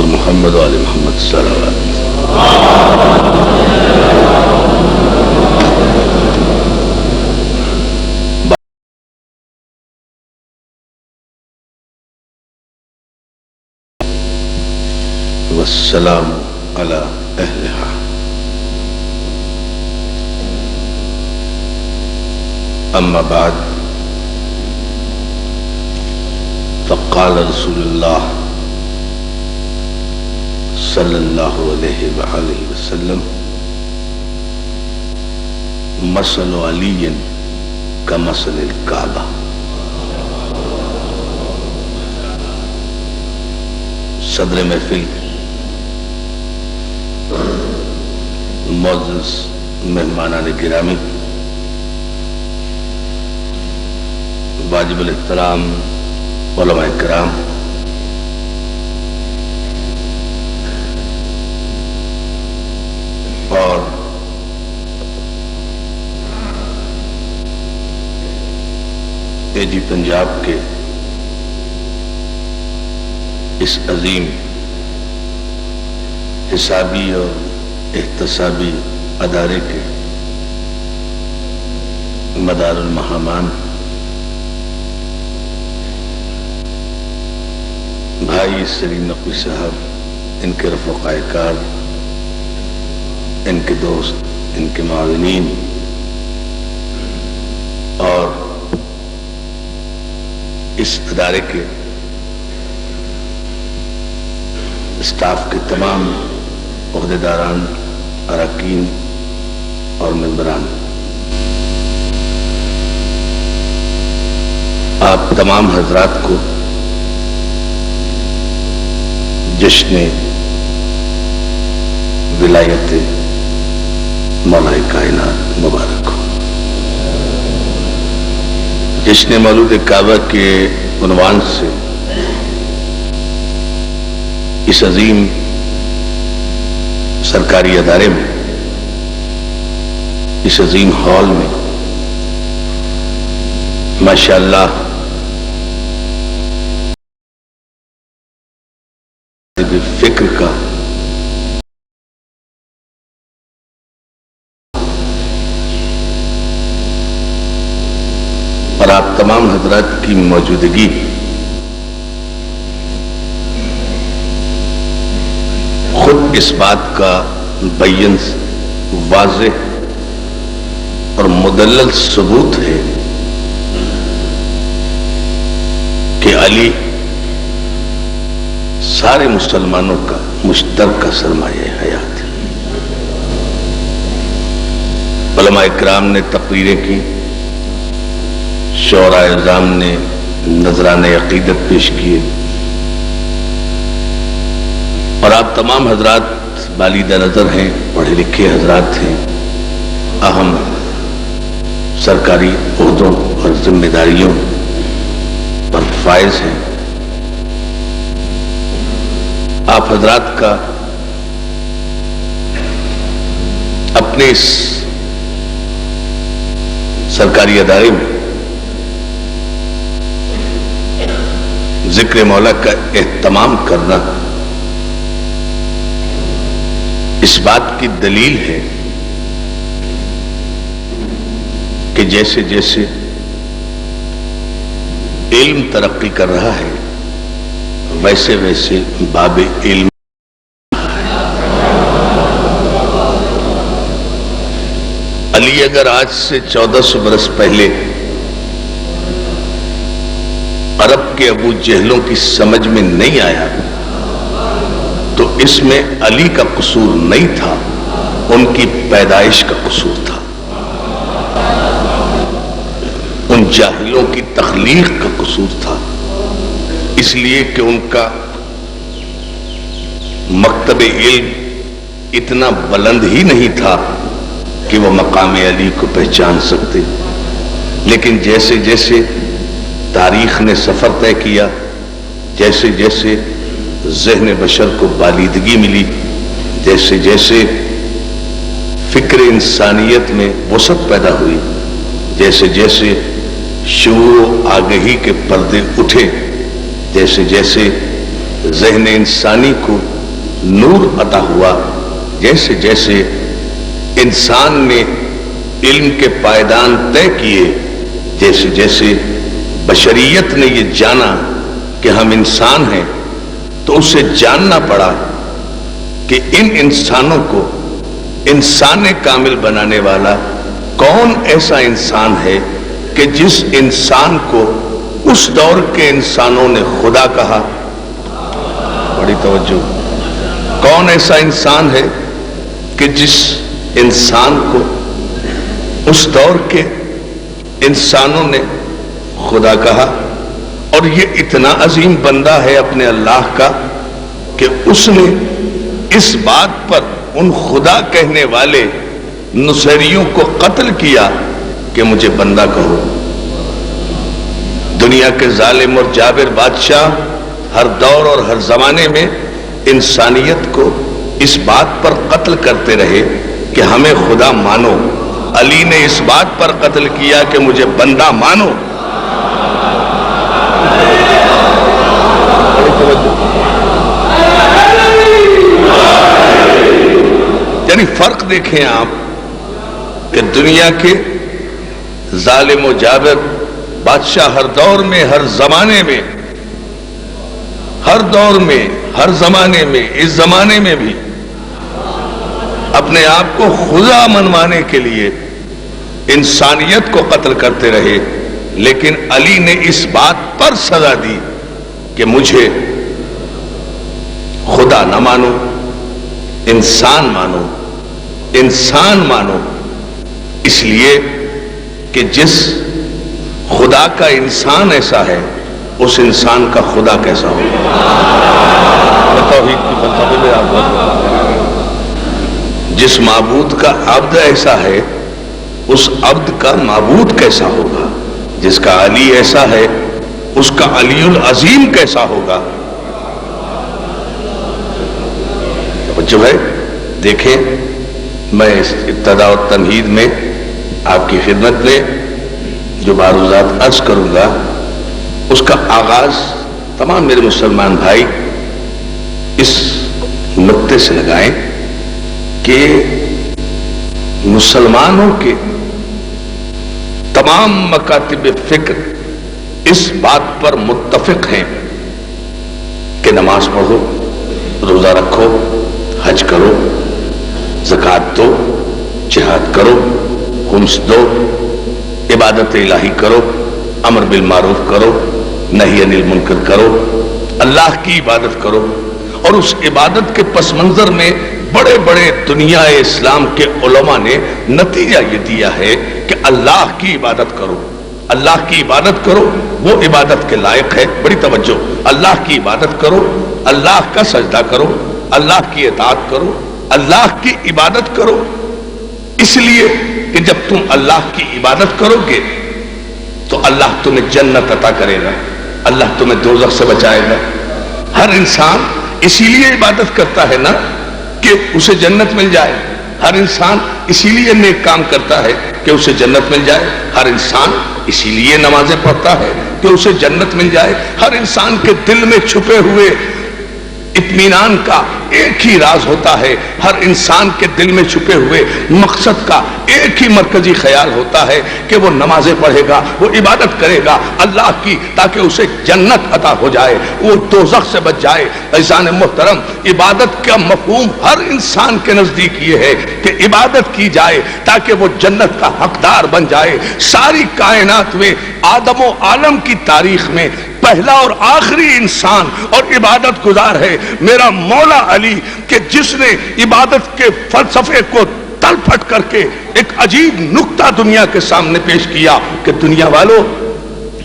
محمد و آل محمد صلی اللہ علیہ وسلم والسلام علی اہلہا. اما بعد فقال رسول اللہ صلی اللہ علیہ وآلہ وسلم مثل علی کمثل الکعبہ. صدر محفل، معزز مہمانان گرامی، واجب الاحترام علماء کرام، اور اے جی پنجاب کے اس عظیم حسابی اور احتسابی ادارے کے مدار المہمان بھائی سلیم نقوی صاحب، ان کے رفقائے کار، ان کے دوست، ان کے معاونین، اور اس ادارے کے اسٹاف کے تمام عہدیداران، اراکین اور ممبران، آپ تمام حضرات کو جشن ولایت مولا کائنات مبارک ہو. جشن مولود کعبہ کے عنوان سے اس عظیم سرکاری ادارے میں، اس عظیم ہال میں ماشاءاللہ فکر کا اور آپ تمام حضرات کی موجودگی خود اس بات کا بین واضح اور مدلل ثبوت ہے کہ علی سارے مسلمانوں کا مشترکہ سرمایہ حیات ہے. علماء اکرام نے تقریریں کی، شعراء اعظام نے نذرانے عقیدت پیش کیے، اور آپ تمام حضرات بالیدہ نظر ہیں، پڑھے لکھے حضرات ہیں، اہم سرکاری عہدوں اور ذمہ داریوں پر فائز ہیں. آپ حضرات کا اپنے اس سرکاری ادارے میں ذکر مولا کا اہتمام کرنا اس بات کی دلیل ہے کہ جیسے جیسے علم ترقی کر رہا ہے ویسے ویسے باب علم. علی اگر آج سے 1400 برس پہلے عرب کے ابو جہلوں کی سمجھ میں نہیں آیا تو اس میں علی کا قصور نہیں تھا، ان کی پیدائش کا قصور تھا، ان جاہلوں کی تخلیق کا قصور تھا. اس لیے کہ ان کا مکتب علم اتنا بلند ہی نہیں تھا کہ وہ مقام علی کو پہچان سکتے. لیکن جیسے جیسے تاریخ نے سفر طے کیا، جیسے جیسے ذہن بشر کو بالیدگی ملی، جیسے جیسے فکر انسانیت میں وسعت پیدا ہوئی، جیسے جیسے شعور و آگہی کے پردے اٹھے، جیسے جیسے ذہن انسانی کو نور عطا ہوا، جیسے جیسے انسان نے علم کے پائدان طے کیے، جیسے جیسے بشریت نے یہ جانا کہ ہم انسان ہیں، تو اسے جاننا پڑا کہ ان انسانوں کو انسان کامل بنانے والا کون ایسا انسان ہے کہ جس انسان کو اس دور کے انسانوں نے خدا کہا۔ بڑی توجہ، کون ایسا انسان ہے کہ جس انسان کو اس دور کے انسانوں نے خدا کہا؟ اور یہ اتنا عظیم بندہ ہے اپنے اللہ کا کہ اس نے اس بات پر ان خدا کہنے والے نصیریوں کو قتل کیا کہ مجھے بندہ کہو۔ دنیا کے ظالم اور جابر بادشاہ ہر دور اور ہر زمانے میں انسانیت کو اس بات پر قتل کرتے رہے کہ ہمیں خدا مانو۔ علی نے اس بات پر قتل کیا کہ مجھے بندہ مانو۔ یعنی فرق دیکھیں آپ کہ دنیا کے ظالم و جابر بادشاہ ہر دور میں، ہر زمانے میں، ہر دور میں، ہر زمانے میں، اس زمانے میں بھی اپنے آپ کو خدا منوانے کے لیے انسانیت کو قتل کرتے رہے، لیکن علی نے اس بات پر سزا دی کہ مجھے خدا نہ مانو، انسان مانو، انسان مانو۔ اس لیے کہ جس خدا کا انسان ایسا ہے، اس انسان کا خدا کیسا ہو؟ توحید کی فلسفے میں آپ جس معبود کا عبد ایسا ہے، اس عبد کا معبود کیسا ہوگا؟ جس کا علی ایسا ہے، اس کا علی العظیم کیسا ہوگا؟ جو ہے دیکھیں، میں اس ابتدا و تمہید میں آپ کی خدمت میں جو معروضات عرض کروں گا، اس کا آغاز تمام میرے مسلمان بھائی اس نقطے سے لگائیں کہ مسلمانوں کے تمام مکاتب فکر اس بات پر متفق ہیں کہ نماز پڑھو، روزہ رکھو، حج کرو، زکوٰۃ دو، جہاد کرو، خمس دو، عبادت الہی کرو، امر بالمعروف کرو، نہی عن المنکر کرو، اللہ کی عبادت کرو۔ اور اس عبادت کے پس منظر میں بڑے بڑے دنیا اسلام کے علماء نے نتیجہ یہ دیا ہے کہ اللہ کی عبادت کرو، اللہ کی عبادت کرو، وہ عبادت کے لائق ہے۔ بڑی توجہ، اللہ کی عبادت کرو، اللہ کا سجدہ کرو، اللہ کی اطاعت کرو، اللہ کی عبادت کرو، اس لیے کہ جب تم اللہ کی عبادت کرو گے تو اللہ تمہیں جنت عطا کرے گا، اللہ تمہیں دوزخ سے بچائے گا۔ ہر انسان اسی لیے عبادت کرتا ہے نا کہ اسے جنت مل جائے، ہر انسان اسی لیے نیک کام کرتا ہے کہ اسے جنت مل جائے، ہر انسان اسی لیے نمازیں پڑھتا ہے کہ اسے جنت مل جائے۔ ہر انسان کے دل میں چھپے ہوئے اطمینان کا ایک ہی راز ہوتا ہے، ہر انسان کے دل میں چھپے ہوئے مقصد کا ایک ہی مرکزی خیال ہوتا ہے کہ وہ نمازیں پڑھے گا، وہ عبادت کرے گا اللہ کی، تاکہ اسے جنت عطا ہو جائے، وہ دوزخ سے بچ جائے۔ عزیزان محترم، عبادت کا مفہوم ہر انسان کے نزدیک یہ ہے کہ عبادت کی جائے تاکہ وہ جنت کا حقدار بن جائے۔ ساری کائنات میں آدم و عالم کی تاریخ میں پہلا اور آخری انسان اور عبادت گزار ہے میرا مولا علی، کہ جس نے عبادت کے فلسفے کو تلپٹ کر کے ایک عجیب نکتہ دنیا کے سامنے پیش کیا کہ دنیا والو،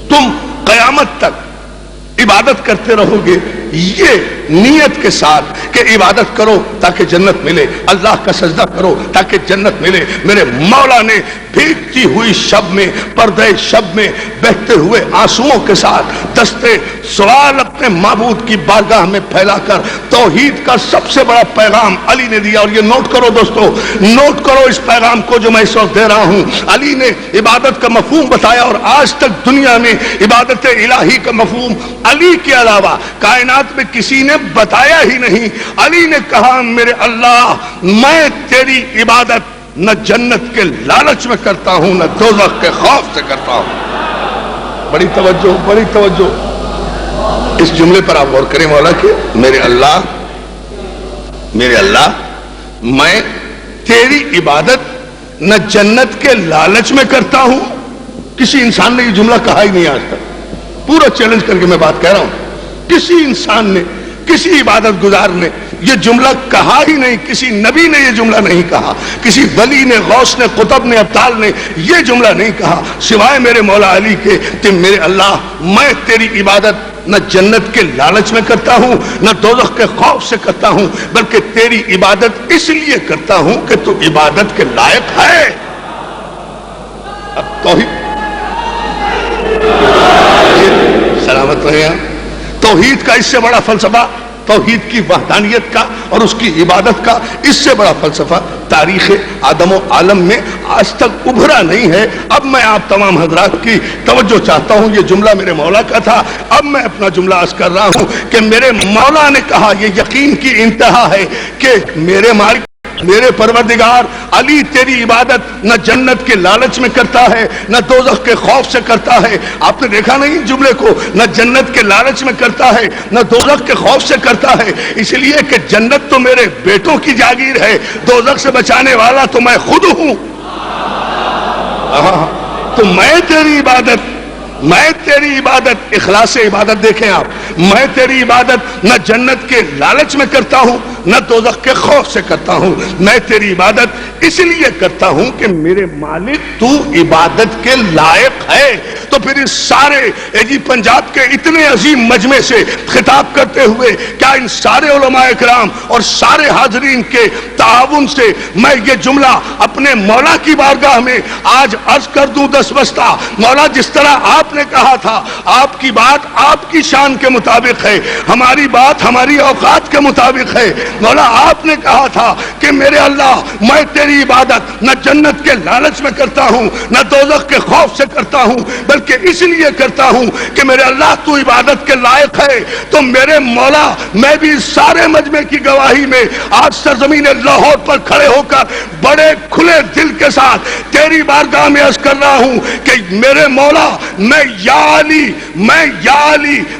تم قیامت تک عبادت کرتے رہو گے یہ نیت کے ساتھ کہ عبادت کرو تاکہ جنت ملے، اللہ کا سجدہ کرو تاکہ جنت ملے، میرے مولا نے بھیگتی ہوئی شب میں، پردے شب میں بہتے ہوئے آنسوؤں کے ساتھ دستے سوال اپنے معبود کی بارگاہ میں پھیلا کر توحید کا سب سے بڑا پیغام علی نے دیا. اور یہ نوٹ کرو دوستو، نوٹ کرو اس پیغام کو جو میں اس وقت دے رہا ہوں. علی نے عبادت کا مفہوم بتایا، اور آج تک دنیا میں عبادت الہی کا مفہوم علی کے علاوہ کائنات میں کسی نے بتایا ہی نہیں. علی نے کہا میرے اللہ میں تیری عبادت نہ جنت کے لالچ میں کرتا ہوں نہ دوزخ کے خوف سے کرتا ہوں. بڑی توجہ، بڑی توجہ اس جملے پر آپ غور کریں مولا کہ میرے اللہ میں تیری عبادت نہ جنت کے لالچ میں کرتا ہوں. کسی انسان نے یہ جملہ کہا ہی نہیں آج تک. پورا چیلنج کر کے میں بات کہہ رہا ہوں، کسی انسان نے، کسی عبادت گزار نے یہ جملہ کہا ہی نہیں. کسی نبی نے یہ جملہ نہیں کہا، کسی ولی نے، غوث نے، قطب نے، ابطال نے یہ جملہ نہیں کہا سوائے میرے مولا علی کے کہ میرے اللہ میں تیری عبادت نہ جنت کے لالچ میں کرتا ہوں نہ دوزخ کے خوف سے کرتا ہوں، بلکہ تیری عبادت اس لیے کرتا ہوں کہ تو عبادت کے لائق ہے. اب توحید سلامت رہے ہیں. توحید کا اس سے بڑا فلسفہ، توحید کی وحدانیت کا اور اس کی عبادت کا اس سے بڑا فلسفہ تاریخ آدم و عالم میں آج تک ابھرا نہیں ہے. اب میں آپ تمام حضرات کی توجہ چاہتا ہوں. یہ جملہ میرے مولا کا تھا، اب میں اپنا جملہ عرض کر رہا ہوں کہ میرے مولا نے کہا، یہ یقین کی انتہا ہے کہ میرے مالک، میرے پروردگار علی تیری عبادت نہ جنت کے لالچ میں کرتا ہے نہ دوزخ کے خوف سے کرتا ہے. آپ نے دیکھا نہیں جملے کو، نہ جنت کے لالچ میں کرتا ہے نہ دوزخ کے خوف سے کرتا ہے. اس لیے کہ جنت تو میرے بیٹوں کی جاگیر ہے، دوزخ سے بچانے والا تو میں خود ہوں. تو میں تیری عبادت اخلاص عبادت دیکھیں آپ، میں تیری عبادت نہ جنت کے لالچ میں کرتا ہوں نہ دوزخ کے خوف سے کرتا ہوں. میں تیری عبادت اس لیے کرتا ہوں کہ میرے مالک تو عبادت کے لائق ہے. تو پھر اس سارے پنجاب کے اتنے عظیم مجمع سے خطاب کرتے ہوئے کیا ان سارے علماء اکرام اور سارے حاضرین کے تعاون سے میں یہ جملہ اپنے مولا کی بارگاہ میں آج عرض کر دوں دس بستہ. مولا جس طرح آپ نے کہا تھا آپ کی بات آپ کی شان کے مطابق ہے، ہماری بات ہماری اوقات کے مطابق ہے. مولا آپ نے کہا تھا کہ میرے اللہ میں تیری عبادت نہ جنت کے لالچ میں کرتا ہوں نہ دوزخ کے خوف سے کرتا ہوں، بلکہ اس لیے کرتا ہوں کہ میرے اللہ تو عبادت کے لائق ہے. تو میرے مولا میں بھی سارے مجمع کی گواہی میں آج سرزمین لاہور پر کھڑے ہو کر بڑے کھلے دل کے ساتھ تیری بارگاہ میں عرض کر رہا ہوں کہ میرے مولا میں یا علی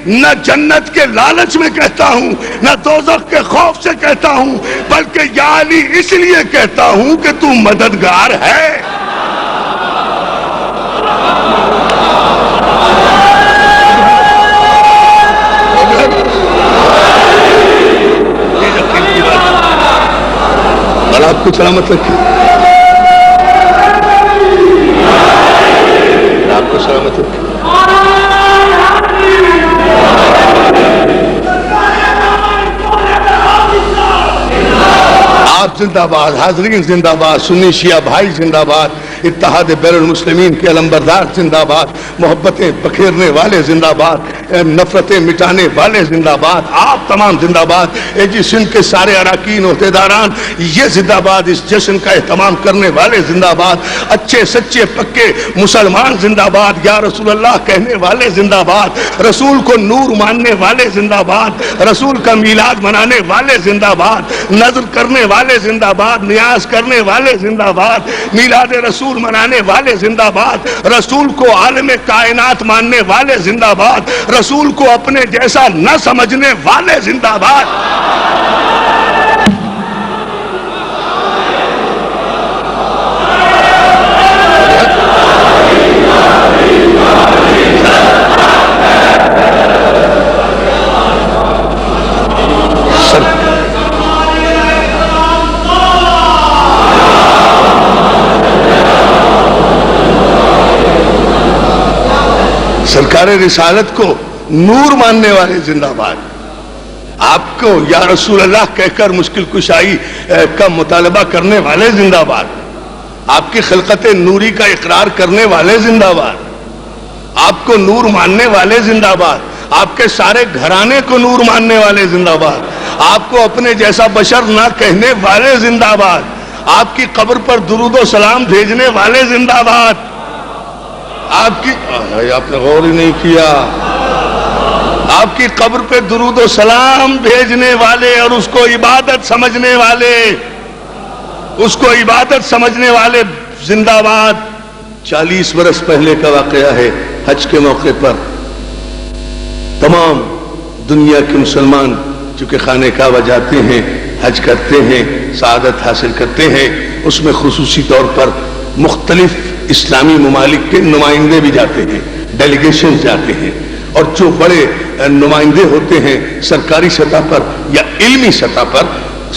نہ جنت کے لالچ میں کہتا ہوں نہ دوزخ کے خوف سے کہتا ہوں، بلکہ یا علی اس لیے کہتا ہوں کہ تو مددگار ہے. اور آپ کو سلامت رکھیں، آپ کو سلامت رکھیں. آپ زندہ باد، حاضرین زندہ باد، سنی شیعہ بھائی زندہ باد، اتحاد بین المسلمین کے علمبردار زندہ باد، محبتیں بکھیرنے والے زندہ باد، نفرتیں مٹانے والے زندہ باد، آپ تمام زندہ باد. سندھ کے سارے اراکین عہدیداران یہ زندہ باد، اس جشن کا اہتمام کرنے والے زندہ باد، اچھے سچے پکے مسلمان زندہ باد، یا رسول اللہ کہنے والے زندہ باد، رسول کو نور ماننے والے زندہ باد، رسول کا میلاد منانے والے زندہ باد، نذر کرنے والے زندہ باد، نیاز کرنے والے زندہ باد، میلاد رسول منانے والے زندہ باد، رسول کو عالم کائنات ماننے والے زندہ باد، رسول کو اپنے جیسا نہ سمجھنے والے زندہ باد. سرکار رسالت کو نور ماننے والے زندہ باد. آپ کو یا رسول اللہ کہہ کر مشکل کشائی کا مطالبہ کرنے والے زندہ باد، آپ کی خلقت نوری کا اقرار کرنے والے زندہ باد، آپ کو نور ماننے والے زندہ باد، آپ کے سارے گھرانے کو نور ماننے والے زندہ باد، آپ کو اپنے جیسا بشر نہ کہنے والے زندہ باد، آپ کی قبر پر درود و سلام بھیجنے والے زندہ باد، آپ نے غور ہی نہیں کیا، آپ کی قبر پہ درود و سلام بھیجنے والے اور اس کو عبادت سمجھنے والے، اس کو عبادت سمجھنے والے زندہ باد۔ 40 برس پہلے کا واقعہ ہے، حج کے موقع پر تمام دنیا کے مسلمان چونکہ خانہ کعبہ جاتے ہیں، حج کرتے ہیں، سعادت حاصل کرتے ہیں، اس میں خصوصی طور پر مختلف اسلامی ممالک کے نمائندے بھی جاتے ہیں، ڈیلیگیشن جاتے ہیں، اور جو بڑے نمائندے ہوتے ہیں سرکاری سطح پر یا علمی سطح پر،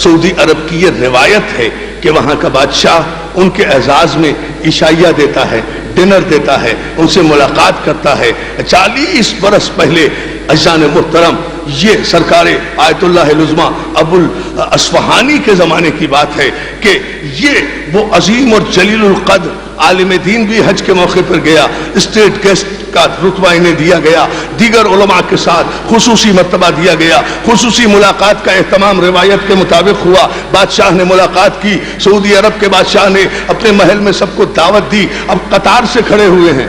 سعودی عرب کی یہ روایت ہے کہ وہاں کا بادشاہ ان کے اعزاز میں عشائیہ دیتا ہے، ڈنر دیتا ہے، ان سے ملاقات کرتا ہے۔ 40 برس پہلے عزیزان محترم، یہ سرکار آیت اللہ العظمیٰ ابو الاصفہانی کے زمانے کی بات ہے کہ یہ وہ عظیم اور جلیل القدر عالم دین بھی حج کے موقع پر گیا، اسٹیٹ گیسٹ کا رتبہ انہیں دیا گیا، دیگر علماء کے ساتھ خصوصی مرتبہ دیا گیا، خصوصی ملاقات کا اہتمام روایت کے مطابق ہوا، بادشاہ نے ملاقات کی، سعودی عرب کے بادشاہ نے اپنے محل میں سب کو دعوت دی، اب قطار سے کھڑے ہوئے ہیں،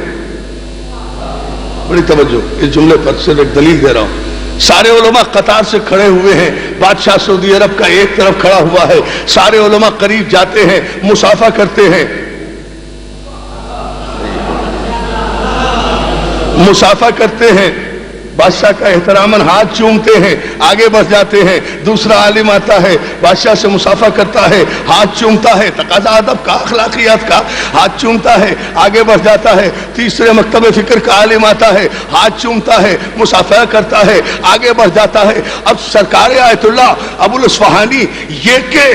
بڑی توجہ اس جملے پر صرف ایک دلیل دے رہا ہوں، سارے علماء قطار سے کھڑے ہوئے ہیں، بادشاہ سعودی عرب کا ایک طرف کھڑا ہوا ہے، سارے علماء قریب جاتے ہیں، مصافحہ کرتے ہیں، مصافحہ کرتے ہیں، بادشاہ کا احتراماً ہاتھ چومتے ہیں، آگے بڑھ جاتے ہیں، دوسرا عالم آتا ہے، بادشاہ سے مصافحہ کرتا ہے، ہاتھ چومتا ہے، تقاضا ادب کا، اخلاقیات کا، ہاتھ چومتا ہے، آگے بڑھ جاتا ہے، تیسرے مکتب فکر کا عالم آتا ہے، ہاتھ چومتا ہے، مصافحہ کرتا ہے، آگے بڑھ جاتا ہے۔ اب سرکار آیت اللہ ابو الاصفہانی یہ کہ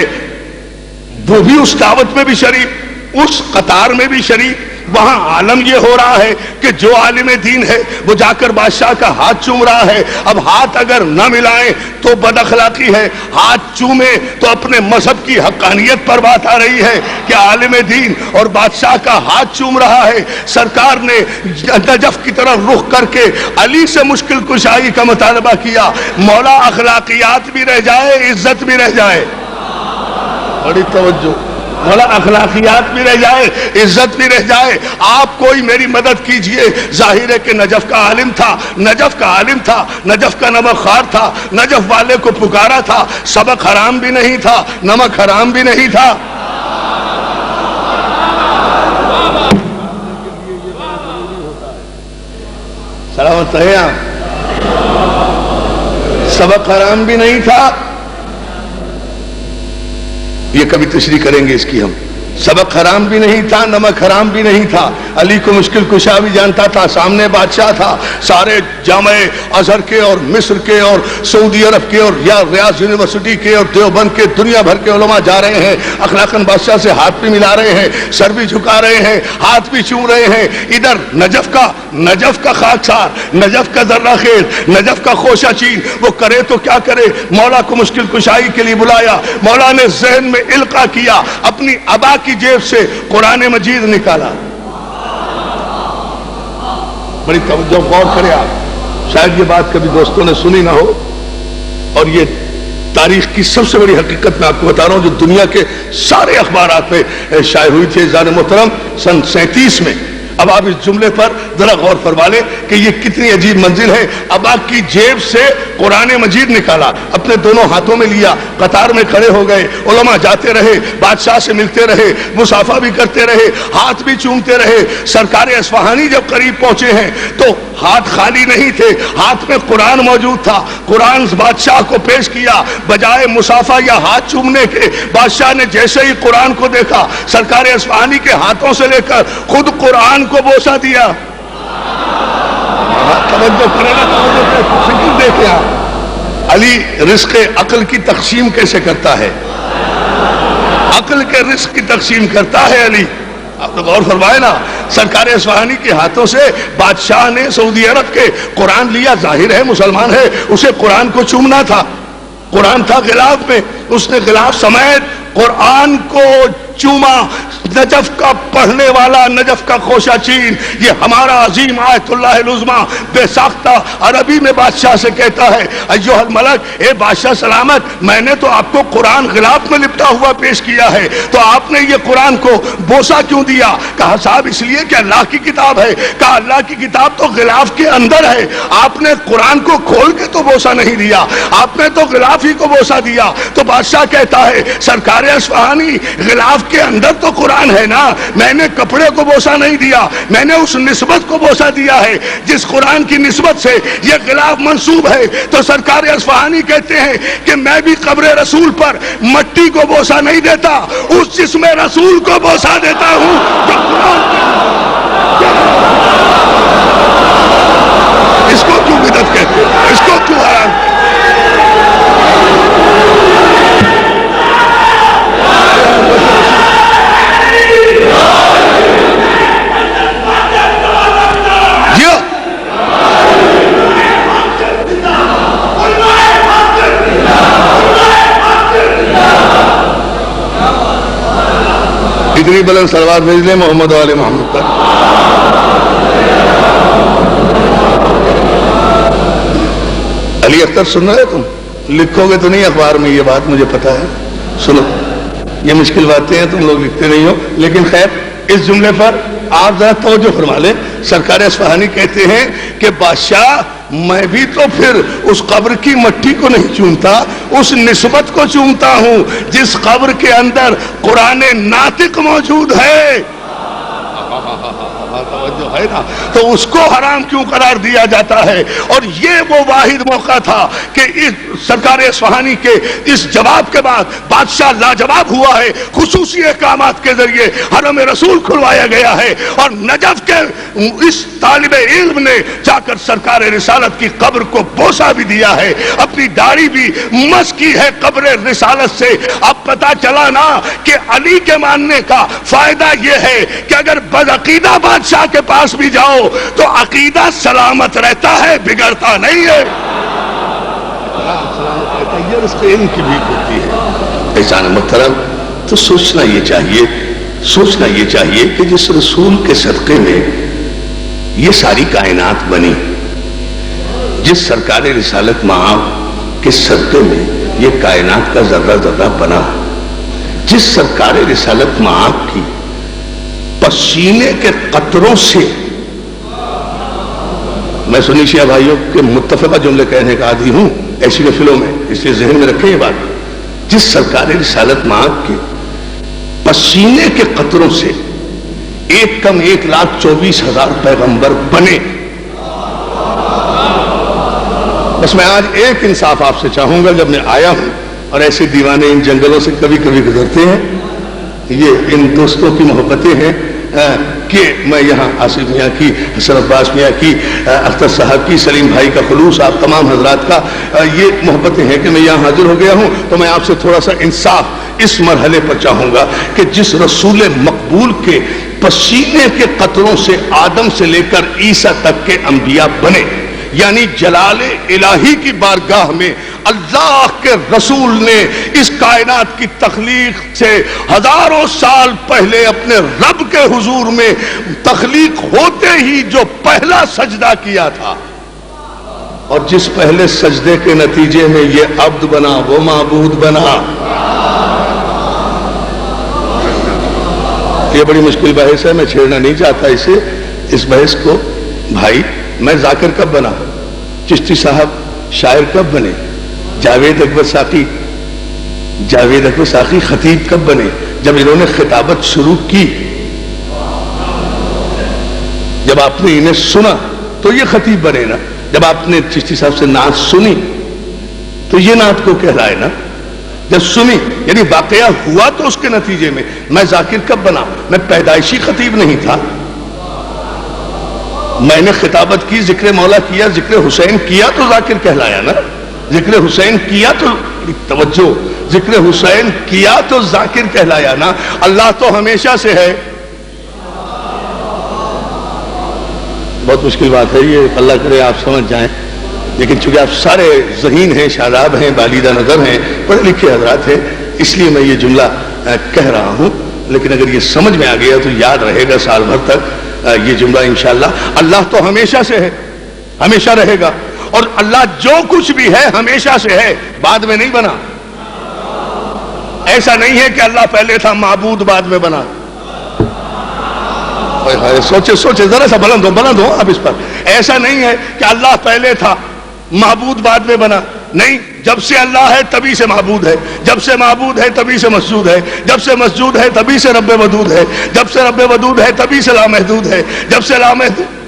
وہ بھی اس دعوت میں بھی شریک، اس قطار میں بھی شریک، وہاں عالم یہ ہو رہا ہے کہ جو عالم دین ہے وہ جا کر بادشاہ کا ہاتھ چوم رہا ہے، اب ہاتھ اگر نہ ملائیں تو بد اخلاقی ہے، ہاتھ چومے تو اپنے مذہب کی حقانیت پر بات آ رہی ہے کہ عالم دین اور بادشاہ کا ہاتھ چوم رہا ہے۔ سرکار نے نجف کی طرف رخ کر کے علی سے مشکل کشائی کا مطالبہ کیا، مولا اخلاقیات بھی رہ جائے، عزت بھی رہ جائے، بڑی توجہ، مولا اخلاقیات بھی رہ جائے، عزت بھی رہ جائے، آپ کوئی میری مدد کیجئے۔ ظاہر ہے کہ نجف کا عالم تھا، نجف کا عالم تھا، نجف کا نمک خوار تھا، نجف والے کو پکارا تھا، سبق حرام بھی نہیں تھا، نمک حرام بھی نہیں تھا، سلامت ہے آپ، سبق حرام بھی نہیں تھا، یہ کبھی تشریح کریں گے اس کی ہم، سبق حرام بھی نہیں تھا، نمک حرام بھی نہیں تھا، علی کو مشکل کشا بھی جانتا تھا، سامنے بادشاہ تھا، سارے جامع ازہر کے اور مصر کے اور سعودی عرب کے اور ریاض یونیورسٹی کے اور دیوبند کے دنیا بھر کے علماء جا رہے ہیں، اخلاقاً بادشاہ سے ہاتھ بھی ملا رہے ہیں، سر بھی جھکا رہے ہیں، ہاتھ بھی چوم رہے ہیں، ادھر نجف کا خاکسار، نجف کا ذرہ خیز، نجف کا خوشہ چین، وہ کرے تو کیا کرے، مولا کو مشکل کشائی کے لیے بلایا، مولا نے ذہن میں القاء کیا، اپنی ابا کی جیب سے قرآن مجید نکالا، بڑی توجہ غور کرے آپ، شاید یہ بات کبھی دوستوں نے سنی نہ ہو، اور یہ تاریخ کی سب سے بڑی حقیقت میں آپ کو بتا رہا ہوں جو دنیا کے سارے اخبارات میں شائع ہوئی تھی عزیزان محترم سن 37 میں۔ اب آپ اس جملے پر ذرا غور فرما لیں کہ یہ کتنی عجیب منزل ہے، ابا کی جیب سے قرآن مجید نکالا، اپنے دونوں ہاتھوں میں لیا، قطار میں کھڑے ہو گئے، علماء جاتے رہے، بادشاہ سے ملتے رہے، مصافحہ بھی کرتے رہے، ہاتھ بھی چومتے رہے۔ سرکار اصفہانی جب قریب پہنچے ہیں تو ہاتھ خالی نہیں تھے، ہاتھ میں قرآن موجود تھا، قرآن بادشاہ کو پیش کیا، بجائے مصافحہ یا ہاتھ چومنے کے بادشاہ نے جیسے ہی قرآن کو دیکھا، سرکار اصفہانی کے ہاتھوں سے لے کر خود قرآن کو بوسہ دیا۔ توجہ کرے نا، فکر دیکھے آپ، علی رزق عقل کی تقسیم کیسے کرتا ہے، عقل کے رزق کی تقسیم کرتا ہے علی، آپ تو غور فرمائے نا، سرکار اصفہانی کے ہاتھوں سے بادشاہ نے سعودی عرب کے قرآن لیا، ظاہر ہے مسلمان ہے، اسے قرآن کو چومنا تھا، قرآن تھا غلاف میں، اس نے غلاف سمیت قرآن کو چوما. نجف کا پڑھنے والا، نجف کا خوشہ چین، یہ ہمارا عظیم آیت اللہ العظمی بے ساختہ عربی میں بادشاہ سے کہتا ہے ایھا الملک، اے بادشاہ سلامت، میں نے تو آپ کو قرآن غلاف میں لپٹا ہوا پیش کیا ہے، تو آپ نے یہ قرآن کو بوسہ کیوں دیا؟ کہا صاحب اس لیے کہ اللہ کی کتاب ہے. کہا اللہ کی کتاب تو غلاف کے اندر ہے، آپ نے قرآن کو کھول کے تو بوسہ نہیں دیا، آپ نے تو غلاف ہی کو بوسہ دیا. تو بادشاہ کہتا ہے سرکار اصفہانی، غلاف کے اندر تو قرآن ہے نا، میں نے کپڑے کو بوسہ نہیں دیا، میں نے اس نسبت کو بوسہ دیا ہے جس قرآن کی نسبت سے یہ غلاف منسوب ہے. تو سرکار اصفہانی کہتے ہیں کہ میں بھی قبر رسول پر مٹی کو بوسہ نہیں دیتا، اس جسم رسول کو بوسہ دیتا ہوں جو قرآن. اس کو کیوں بدعت کہتے ہیں؟ اس کو کیوں حرام؟ اتنی بلند صلوات بھیج لیں محمد والے محمد پر. علی اختر سن رہے تم؟ لکھو گے تو نہیں اخبار میں یہ بات مجھے پتا ہے. سنو، یہ مشکل باتیں ہیں، تم لوگ لکھتے نہیں ہو، لیکن خیر اس جملے پر آپ ذرا توجہ فرما لیں. سرکار اصفہانی کہتے ہیں کہ بادشاہ میں بھی تو پھر اس قبر کی مٹی کو نہیں چومتا، اس نسبت کو چومتا ہوں جس قبر کے اندر قرآن ناطق موجود ہے. توجہ ہے نا؟ تو اس کو حرام کیوں قرار دیا جاتا ہے؟ اور یہ وہ واحد موقع تھا کہ اس سرکار اصفہانی کے اس جواب کے بعد بادشاہ لاجواب ہوا ہے. خصوصی احکامات کے ذریعے حرم رسول کھلوایا گیا ہے، اور نجف کے اس طالب علم نے جا کر سرکار رسالت کی قبر کو بوسہ بھی دیا ہے، اپنی داڑھی بھی مس کی ہے قبر رسالت سے. اب پتا چلا نا کہ علی کے ماننے کا فائدہ یہ ہے کہ اگر بدعقیدہ بادشاہ کے پاس بھی جاؤ تو عقیدہ سلامت رہتا ہے، بگڑتا نہیں ہے. یہ اس کے علم کی بھی ہوتی ہے. احسان محترم، تو سوچنا یہ چاہیے کہ جس رسول کے صدقے میں یہ ساری کائنات بنی، جس سرکار رسالت مآب کے صدقے میں یہ کائنات کا ذرہ ذرہ بنا، جس سرکار رسالت مآب کی پسینے کے قطروں سے، میں سنی شیعہ بھائیوں کے متفقہ جملے کہنے کا عادی ہوں ایسی محفلوں میں، اس لیے ذہن میں رکھیں یہ بات، جس سرکار رسالت مآب کے پسینے کے قطروں سے 1,24,000 پیغمبر بنے. بس میں آج ایک انصاف آپ سے چاہوں گا. جب میں آیا ہوں اور ایسے دیوانے ان جنگلوں سے کبھی کبھی گزرتے ہیں، یہ ان دوستوں کی محبتیں ہیں کہ میں یہاں آصف میاں کی، حسن عباس میاں کی، اختر صاحب کی، سلیم بھائی کا، خلوص آپ تمام حضرات کا، یہ محبتیں ہیں کہ میں یہاں حاضر ہو گیا ہوں. تو میں آپ سے تھوڑا سا انصاف اس مرحلے پر چاہوں گا کہ جس رسول مقبول کے پسینے کے قطروں سے آدم سے لے کر عیسیٰ تک کے انبیاء بنے، یعنی جلال الہی کی بارگاہ میں اللہ کے رسول نے اس کائنات کی تخلیق سے ہزاروں سال پہلے اپنے رب کے حضور میں تخلیق ہوتے ہی جو پہلا سجدہ کیا تھا، اور جس پہلے سجدے کے نتیجے میں یہ عبد بنا، وہ معبود بنا. یہ بڑی مشکل بحث ہے، میں چھیڑنا نہیں چاہتا اسے، اس بحث کو. بھائی میں ذاکر کب بنا؟ چشتی صاحب شاعر کب بنے؟ جاوید اکبر ساقی خطیب کب بنے؟ جب انہوں نے خطابت شروع کی، جب آپ نے انہیں سنا تو یہ خطیب بنے نا. جب آپ نے چشتی صاحب سے نعت سنی تو یہ نعت کو کہلائے نا. جب سنی یعنی واقعہ ہوا تو اس کے نتیجے میں. میں ذاکر کب بنا؟ میں پیدائشی خطیب نہیں تھا، میں نے خطابت کی، ذکر مولا کیا، ذکر حسین کیا تو ذاکر کہلایا نا. ذکر حسین کیا تو توجہ، ذکر حسین کیا تو ذاکر کہلایا نا. اللہ تو ہمیشہ سے ہے. بہت مشکل بات ہے یہ، اللہ کرے آپ سمجھ جائیں. لیکن چونکہ آپ سارے ذہین ہیں، شاداب ہیں، بالیدہ نظر ہیں، پڑھے لکھے حضرات ہیں، اس لیے میں یہ جملہ کہہ رہا ہوں. لیکن اگر یہ سمجھ میں آ گیا تو یاد رہے گا سال بھر تک یہ جملہ انشاءاللہ. اللہ تو ہمیشہ سے ہے، ہمیشہ رہے گا، اور اللہ جو کچھ بھی ہے ہمیشہ سے ہے، بعد میں نہیں بنا. ایسا نہیں ہے کہ اللہ پہلے تھا، معبود بعد میں بنا. سوچے سوچے ذرا سا، بلند ہو آپ اس پر. ایسا نہیں ہے کہ اللہ پہلے تھا، معبود بعد میں بنا. نہیں، جب سے اللہ ہے تبھی سے معبود ہے، جب سے معبود ہے تبھی سے مسجود ہے، جب سے مسجود ہے تبھی سے رب ودود ہے، جب سے رب ودود ہے تبھی سے لامحدود ہے، جب سے لامحدود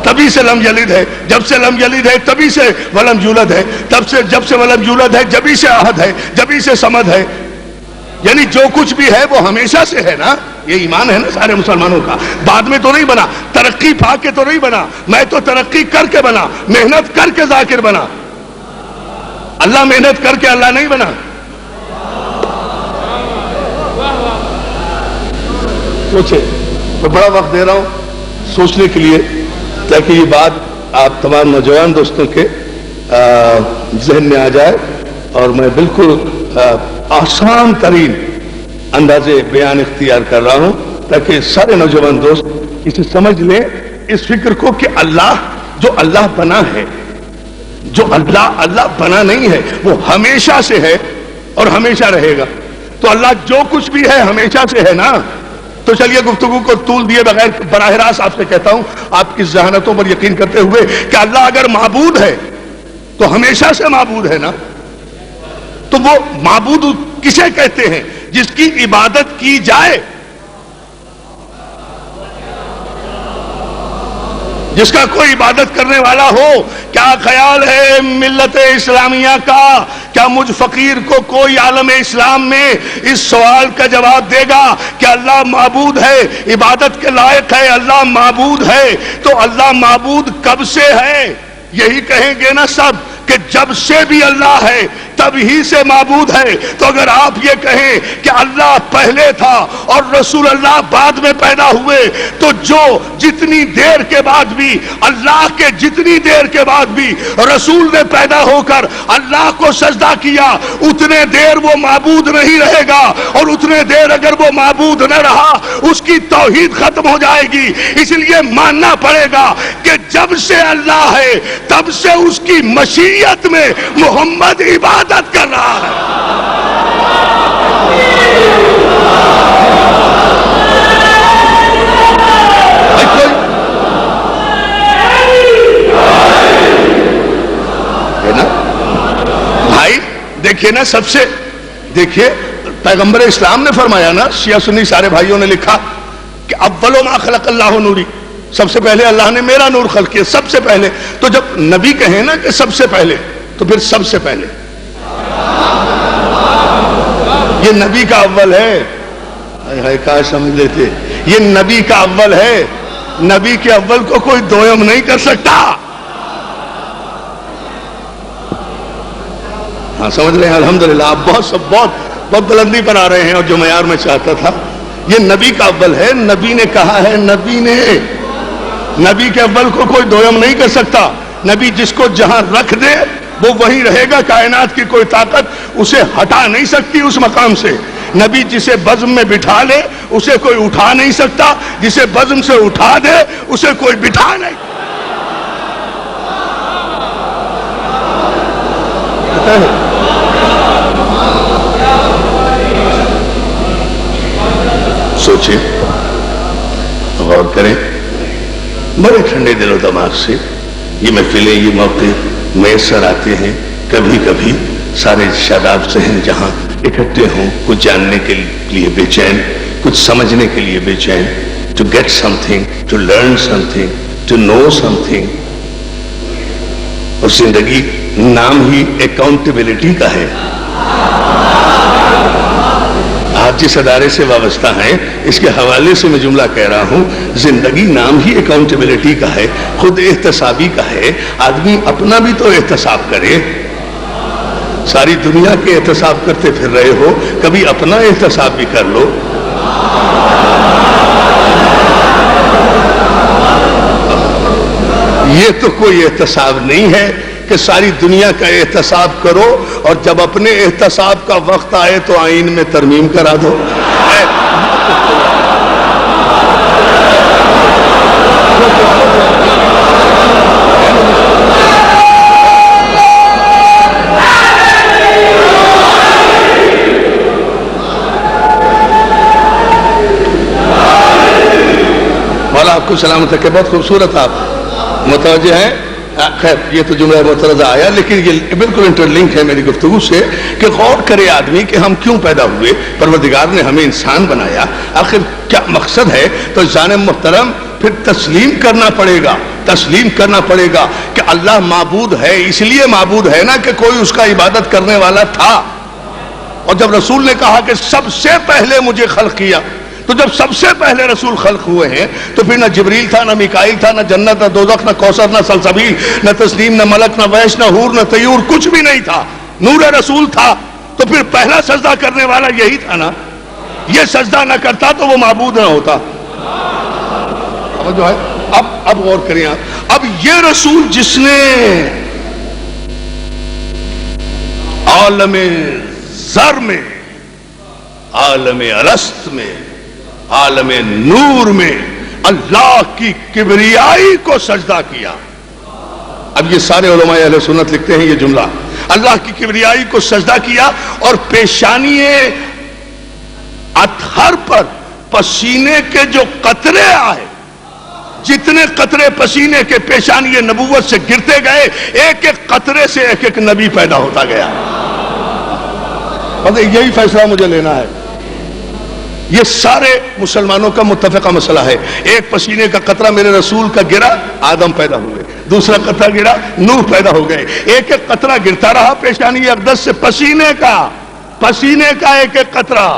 تبھی سے لم یلد ہے، جب سے لم یلد ہے تبھی سے ولم یولد ہے، جب سے ولم یولد ہے جبھی سے احد ہے، جبھی سے صمد ہے. یعنی جو کچھ بھی ہے وہ ہمیشہ سے ہے نا. یہ ایمان ہے نا سارے مسلمانوں کا. بعد میں تو نہیں بنا، ترقی پا کے تو نہیں بنا، میں تو ترقی کر کے بنا، محنت کر کے ذاکر بنا. اللہ محنت کر کے اللہ نہیں بنا. سوچے، میں بڑا وقت دے رہا ہوں سوچنے کے لیے تاکہ یہ بات آپ تمام نوجوان دوستوں کے ذہن میں آ جائے، اور میں بالکل آسان ترین اندازے بیان اختیار کر رہا ہوں تاکہ سارے نوجوان دوست اسے سمجھ لیں، اس فکر کو کہ اللہ جو اللہ بنا ہے، جو اللہ بنا نہیں ہے، وہ ہمیشہ سے ہے اور ہمیشہ رہے گا. تو اللہ جو کچھ بھی ہے ہمیشہ سے ہے نا. تو چلیے گفتگو کو طول دیے بغیر براہ راست آپ سے کہتا ہوں، آپ کی ذہانتوں پر یقین کرتے ہوئے کہ اللہ اگر معبود ہے تو ہمیشہ سے معبود ہے نا. تو وہ معبود کسے کہتے ہیں؟ جس کی عبادت کی جائے، جس کا کوئی عبادت کرنے والا ہو. کیا خیال ہے ملت اسلامیہ کا؟ کیا مجھ فقیر کو کوئی عالم اسلام میں اس سوال کا جواب دے گا کہ اللہ معبود ہے، عبادت کے لائق ہے، اللہ معبود ہے؟ تو اللہ معبود کب سے ہے؟ یہی کہیں گے نا سب کہ جب سے بھی اللہ ہے تب ہی سے معبود ہے. تو اگر آپ یہ کہیں کہ اللہ پہلے تھا اور رسول اللہ بعد میں پیدا ہوئے، تو جو جتنی دیر کے بعد بھی اللہ کے جتنی دیر کے بعد بھی رسول نے پیدا ہو کر اللہ کو سجدہ کیا، اتنے دیر وہ معبود نہیں رہے گا، اور اتنے دیر اگر وہ معبود نہ رہا اس کی توحید ختم ہو جائے گی. اس لیے ماننا پڑے گا کہ جب سے اللہ ہے تب سے اس کی مشیت میں محمد عبادت کر رہا ہے. بھائی دیکھیے نا، سب سے دیکھیے پیغمبر اسلام نے فرمایا نا، شیعہ سنی سارے بھائیوں نے لکھا کہ اول ما خلق اللہ نوری، سب سے پہلے اللہ نے میرا نور خلق کیا، سب سے پہلے. تو جب نبی کہیں نا کہ سب سے پہلے، تو پھر سب سے پہلے یہ نبی کا اول ہے. کاش سمجھ لیتے، یہ نبی کا اول ہے. نبی کے اول کو کوئی دویم نہیں کر سکتا. ہاں سمجھ رہے ہیں؟ الحمدللہ آپ بہت بلندی پر آ رہے ہیں، اور جو معیار میں چاہتا تھا، یہ نبی کا اول ہے. نبی نے کہا ہے، نبی کے اول کو کوئی دویم نہیں کر سکتا. نبی جس کو جہاں رکھ دے وہ وہیں رہے گا. کائنات کی کوئی طاقت اسے ہٹا نہیں سکتی اس مقام سے. نبی جسے بزم میں بٹھا لے اسے کوئی اٹھا نہیں سکتا، جسے بزم سے اٹھا دے اسے کوئی بٹھا نہیں. سوچیں، غور کریں، بڑے ٹھنڈے دل و دماغ سے یہ محفلیں، یہ موقع میسر آتے ہیں. کبھی کبھی سارے شاداب ذہن جہاں اکٹھے ہوں، کچھ جاننے کے لیے بے چین، کچھ سمجھنے کے لیے بے چین، to get something, to learn something, to know something. اور زندگی نام ہی اکاؤنٹیبلٹی کا ہے. آپ جس ادارے سے وابستہ ہیں اس کے حوالے سے میں جملہ کہہ رہا ہوں، زندگی نام ہی اکاؤنٹیبلٹی کا ہے، خود احتسابی کا ہے. آدمی اپنا بھی تو احتساب کرے. ساری دنیا کے احتساب کرتے پھر رہے ہو، کبھی اپنا احتساب بھی کر لو. یہ تو کوئی احتساب نہیں ہے کہ ساری دنیا کا احتساب کرو اور جب اپنے احتساب کا وقت آئے تو آئین میں ترمیم کرا دو. مولا آپ کو سلامت ہے کہ بہت خوبصورت آپ متوجہ ہیں. خیر یہ تو جملہ معترضہ آیا لیکن یہ بالکل انٹر لنک ہے میری گفتگو سے کہ غور کرے آدمی کہ ہم کیوں پیدا ہوئے. پروردگار نے ہمیں انسان بنایا, آخر کیا مقصد ہے؟ تو جان محترم پھر تسلیم کرنا پڑے گا, تسلیم کرنا پڑے گا کہ اللہ معبود ہے. اس لیے معبود ہے نا کہ کوئی اس کا عبادت کرنے والا تھا. اور جب رسول نے کہا کہ سب سے پہلے مجھے خلق کیا, تو جب سب سے پہلے رسول خلق ہوئے ہیں تو پھر نہ جبریل تھا, نہ میکائیل تھا, نہ جنت, نہ دوزخ, نہ کوثر, نہ سلسبیل, نہ تسلیم, نہ ملک, نہ وحش, نہ حور, نہ طیور, کچھ بھی نہیں تھا. نور رسول تھا. تو پھر پہلا سجدہ کرنے والا یہی تھا نا. یہ سجدہ نہ کرتا تو وہ معبود نہ ہوتا. جو ہے اب غور کریں آپ. اب یہ رسول جس نے عالم ذر میں, عالم الست میں, عالم نور میں اللہ کی کبریائی کو سجدہ کیا. اب یہ سارے علماء اہل سنت لکھتے ہیں یہ جملہ, اللہ کی کبریائی کو سجدہ کیا اور پیشانی اطہر پر پسینے کے جو قطرے آئے, جتنے قطرے پسینے کے پیشانی نبوت سے گرتے گئے, ایک ایک قطرے سے ایک ایک نبی پیدا ہوتا گیا. یہی فیصلہ مجھے لینا ہے. یہ سارے مسلمانوں کا متفقہ مسئلہ ہے. ایک پسینے کا قطرہ میرے رسول کا گرا, آدم پیدا ہوئے. دوسرا قطرہ گرا, نوح پیدا ہو گئے. ایک ایک قطرہ گرتا رہا پیشانی اقدس سے, پسینے کا ایک ایک قطرہ.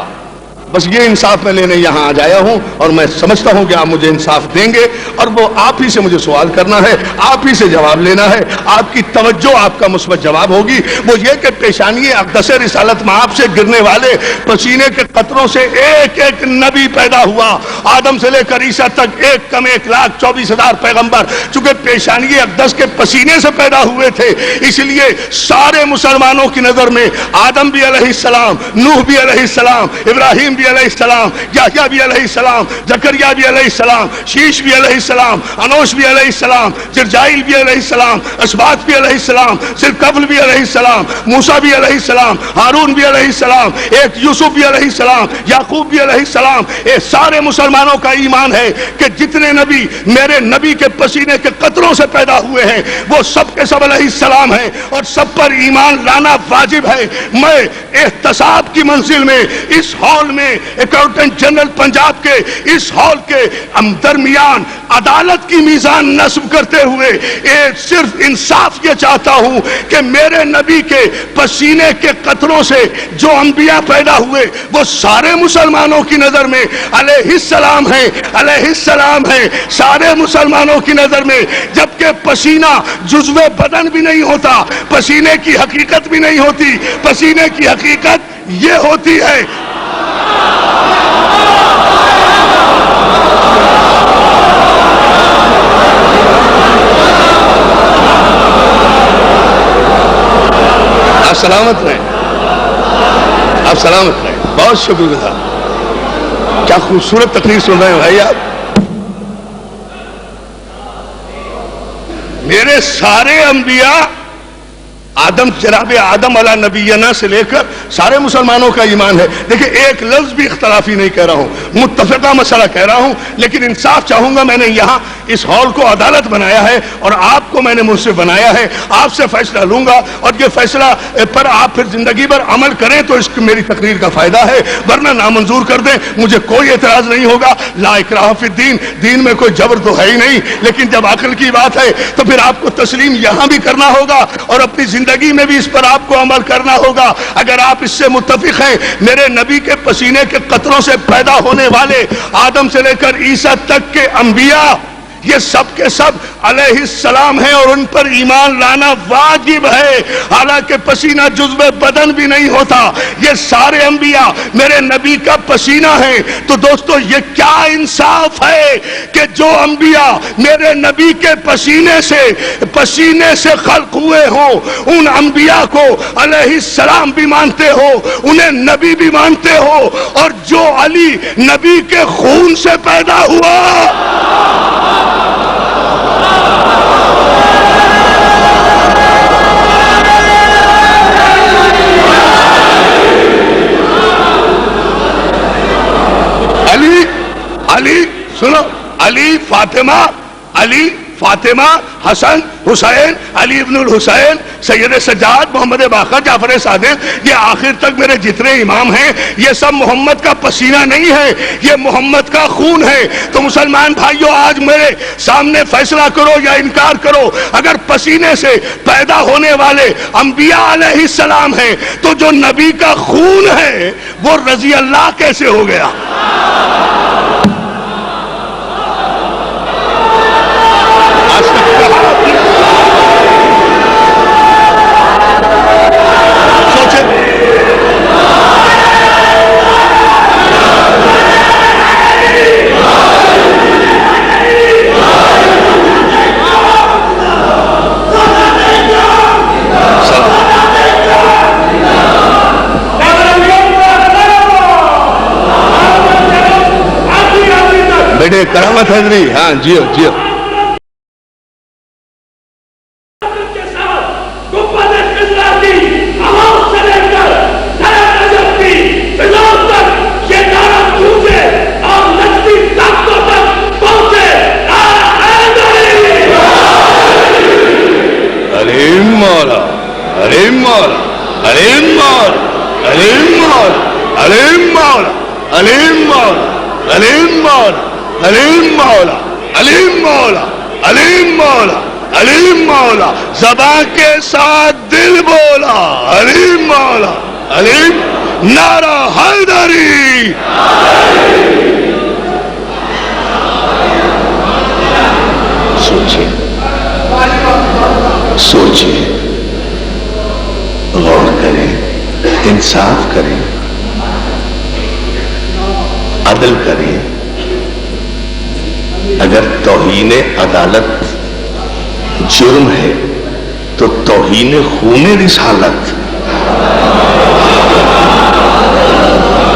بس یہ انصاف میں لینے یہاں آ جایا ہوں اور میں سمجھتا ہوں کہ آپ مجھے انصاف دیں گے اور وہ آپ ہی سے مجھے سوال کرنا ہے, آپ ہی سے جواب لینا ہے. آپ کی توجہ, آپ کا مثبت جواب ہوگی وہ یہ کہ پیشانی اقدس رسالت مآب سے گرنے والے پسینے کے قطروں سے ایک ایک نبی پیدا ہوا. آدم سے لے کر عیسیٰ تک 1,24,000 پیغمبر چونکہ پیشانی اقدس کے پسینے سے پیدا ہوئے تھے, اس لیے سارے مسلمانوں کی نظر میں آدم بھی علیہ السلام, نوح بھی علیہ السلام, ابراہیم بھی علیہ السلام, یحییٰ بھی علیہ السلام, زکریا بھی علیہ السلام, شیش بھی علیہ السلام, انوش بھی علیہ السلام, جرجائیل بھی علیہ السلام, اسباط بھی علیہ السلام, ذوالقفل بھی علیہ السلام, موسیٰ بھی علیہ السلام, ہارون بھی علیہ السلام, ایک یوسف بھی علیہ السلام, یعقوب بھی علیہ السلام. یہ سارے مسلمانوں کا ایمان ہے کہ جتنے نبی میرے نبی کے پسینے کے قطروں سے پیدا ہوئے ہیں وہ سب کے سب علیہ السلام ہیں اور سب پر ایمان لانا واجب ہے. میں احتساب کی منزل میں اس ہال میں اکاؤنٹنٹ جنرل پنجاب کے اس ہال کے درمیان عدالت کی میزان نصب کرتے ہوئے صرف انصاف یہ چاہتا ہوں کہ میرے نبی کے پسینے کے قطروں سے جو انبیاء پیدا ہوئے وہ سارے مسلمانوں کی نظر میں علیہ السلام ہیں, علیہ السلام ہیں سارے مسلمانوں کی نظر میں. جبکہ پسینہ جزو بدن بھی نہیں ہوتا, پسینے کی حقیقت بھی نہیں ہوتی. پسینے کی حقیقت یہ ہوتی ہے آپ سلامت رہیں, آپ سلامت رہیں. بہت شکر گزار. کیا خوبصورت تقریر سن رہے ہیں بھائی آپ. میرے سارے انبیاء آدم, جناب آدم علیہ نبینا سے لے کر سارے مسلمانوں کا ایمان ہے. دیکھیں ایک لفظ بھی اختلافی نہیں کہہ رہا ہوں, متفقہ مسئلہ کہہ رہا ہوں, لیکن انصاف چاہوں گا. میں نے یہاں اس ہال کو عدالت بنایا ہے اور آپ کو میں نے منصف بنایا ہے. آپ سے فیصلہ لوں گا اور یہ فیصلہ پر آپ پھر زندگی بھر عمل کریں تو اس کی میری تقریر کا فائدہ ہے, ورنہ نامنظور کر دیں, مجھے کوئی اعتراض نہیں ہوگا. لا اکراہ فی الدین, دین میں کوئی جبر تو ہے ہی نہیں, لیکن جب عقل کی بات ہے تو پھر آپ کو تسلیم یہاں بھی کرنا ہوگا اور اپنی زندگی میں بھی اس پر آپ کو عمل کرنا ہوگا. اگر آپ اس سے متفق ہیں میرے نبی کے پسینے کے قطروں سے پیدا ہونے والے آدم سے لے کر عیسیٰ تک کے انبیاء یہ سب کے سب علیہ السلام ہیں اور ان پر ایمان لانا واجب ہے، حالانکہ پسینہ جزو بدن بھی نہیں ہوتا، یہ سارے انبیاء میرے نبی کا پسینہ ہے۔ تو دوستو یہ کیا انصاف ہے کہ جو انبیاء میرے نبی کے پسینے سے خلق ہوئے ہوں، ان انبیاء کو علیہ السلام بھی مانتے ہو، انہیں نبی بھی مانتے ہو، اور جو علی نبی کے خون سے پیدا ہوا علی سنو، علی فاطمہ حسن حسین، علی ابن الحسین، سید سجاد، محمد باقر، جعفر صادق، یہ آخر تک میرے جتنے امام ہیں یہ سب محمد کا پسینہ نہیں ہے، یہ محمد کا خون ہے۔ تو مسلمان بھائیوں آج میرے سامنے فیصلہ کرو یا انکار کرو، اگر پسینے سے پیدا ہونے والے انبیاء علیہ السلام ہیں تو جو نبی کا خون ہے وہ رضی اللہ کیسے ہو گیا؟ بیٹے کرامت حیدری، ہاں جیو جیو۔ علیم مولا، علیم مولا، علیم مولا، علیم مولا، علیم مولا، علیم مولا، علیم مولا، علیم مولا، علیم مولا، علیم مولا، علیم مولا، زبان کے ساتھ دل بولا، علیم مولا، علیم، نعرہ حیدری۔ سوچیے، غور کریں، انصاف کریں، عدل کریں۔ اگر توہین عدالت جرم ہے تو توہین خون رسالت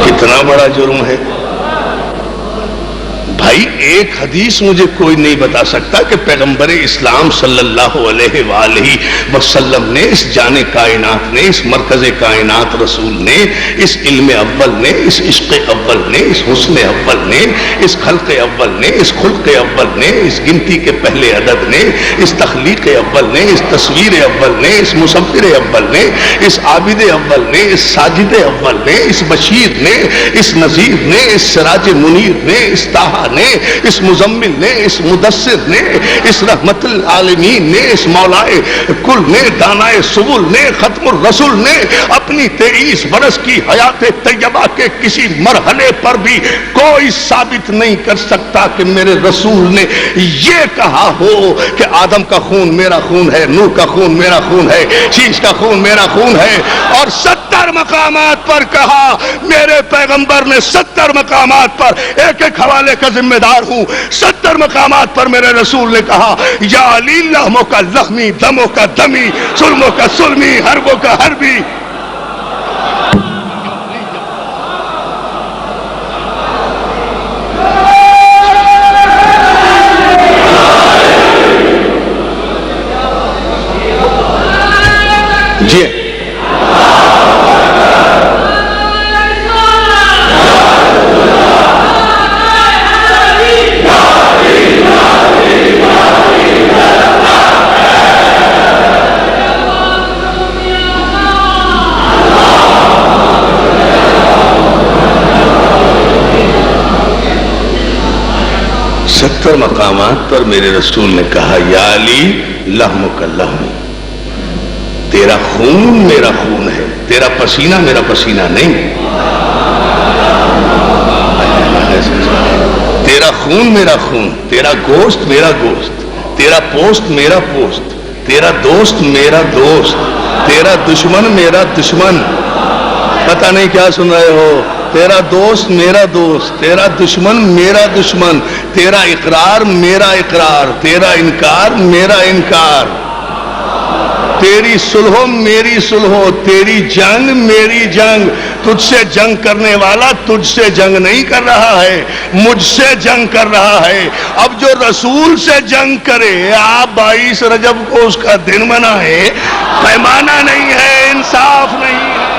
کتنا بڑا جرم ہے؟ بھائی ایک حدیث مجھے کوئی نہیں بتا سکتا کہ پیغمبر اسلام صلی اللہ علیہ وآلہ وسلم نے، اس جان کائنات نے، اس مرکز کائنات رسول نے، اس علم اول نے، اس عشق اول نے، اس حسن اول نے، اس خلق اول نے، اس خلق اول نے، اس گنتی کے پہلے عدد نے، اس تخلیق اول نے، اس تصویر اول نے، اس مصور اول نے، اس عابد اول نے، اس ساجد اول نے، اس بشیر نے، اس نذیر نے، اس سراج منیر نے، اس طٰہٰ نے، اس مزمل نے، اس مدثر نے، اس رحمت العالمین نے، اس مولائے کل نے، دانائے سبل نے، ختم الرسول نے اپنی 23 برس کی حیات طیبہ کے کسی مرحلے پر بھی کوئی ثابت نہیں کر سکتا کہ میرے رسول نے یہ کہا ہو کہ آدم کا خون میرا خون ہے، نوح کا خون میرا خون ہے، شیش کا خون میرا خون ہے، اور 70 مقامات پر کہا۔ میرے پیغمبر نے 70 مقامات پر، ایک ایک حوالے کا ذمہ دار ہوں، 70 مقامات پر میرے رسول نے کہا یا علی لحموں کا لحمی، دموں کا دمی، سلموں کا سلمی، حربوں کا حربی۔ جی مقامات پر میرے رسول نے کہا یا علی لحم کا لحم، تیرا خون میرا خون ہے، تیرا پسینہ میرا پسینہ نہیں، تیرا خون میرا خون، تیرا گوشت میرا گوشت، تیرا پوست میرا پوست، تیرا دوست میرا دوست، تیرا دشمن میرا دشمن. پتہ نہیں کیا سن رہے ہو؟ تیرا دوست میرا دوست، تیرا دشمن میرا دشمن، تیرا اقرار میرا اقرار، تیرا انکار میرا انکار، تیری صلح میری صلح، تیری جنگ میری جنگ. تجھ سے جنگ کرنے والا تجھ سے جنگ نہیں کر رہا ہے، مجھ سے جنگ کر رہا ہے. اب جو رسول سے جنگ کرے، آپ 22 رجب کو اس کا دن منائے، پیمانہ نہیں ہے، انصاف نہیں ہے.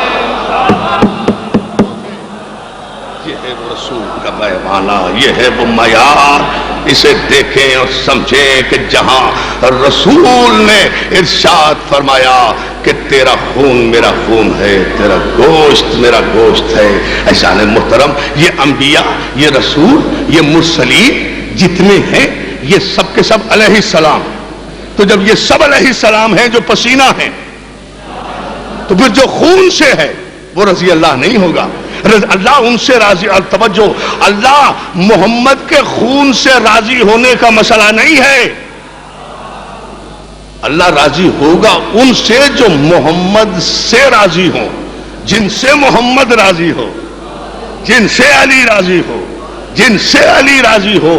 یہ ہے وہ رسول کا پیمانہ، یہ ہے وہ معیار. اسے دیکھیں اور سمجھیں کہ جہاں رسول نے ارشاد فرمایا کہ تیرا خون میرا خون ہے، تیرا گوشت میرا گوشت ہے. عزیزان محترم، یہ انبیاء، یہ رسول، یہ مرسلین جتنے ہیں، یہ سب کے سب علیہ السلام. تو جب یہ سب علیہ السلام ہیں جو پسینہ ہیں، تو پھر جو خون سے ہے وہ رضی اللہ نہیں ہوگا. اللہ ان سے راضی، توجہ، اللہ محمد کے خون سے راضی ہونے کا مسئلہ نہیں ہے. اللہ راضی ہوگا ان سے جو محمد سے راضی ہوں، جن سے محمد راضی ہو، جن سے علی راضی ہو، جن سے علی راضی ہو.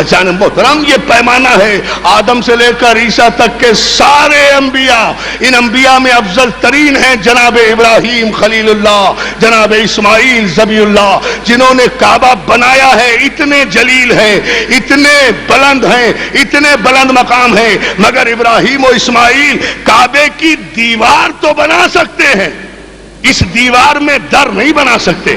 جان محترم، یہ پیمانہ ہے. آدم سے لے کر عیسیٰ تک کے سارے انبیاء، ان انبیاء میں افضل ترین ہیں جناب ابراہیم خلیل اللہ، جناب اسماعیل ذبی اللہ، جنہوں نے کعبہ بنایا ہے. اتنے جلیل ہیں، اتنے بلند ہیں، اتنے بلند مقام ہیں، مگر ابراہیم و اسماعیل کعبے کی دیوار تو بنا سکتے ہیں، اس دیوار میں در نہیں بنا سکتے.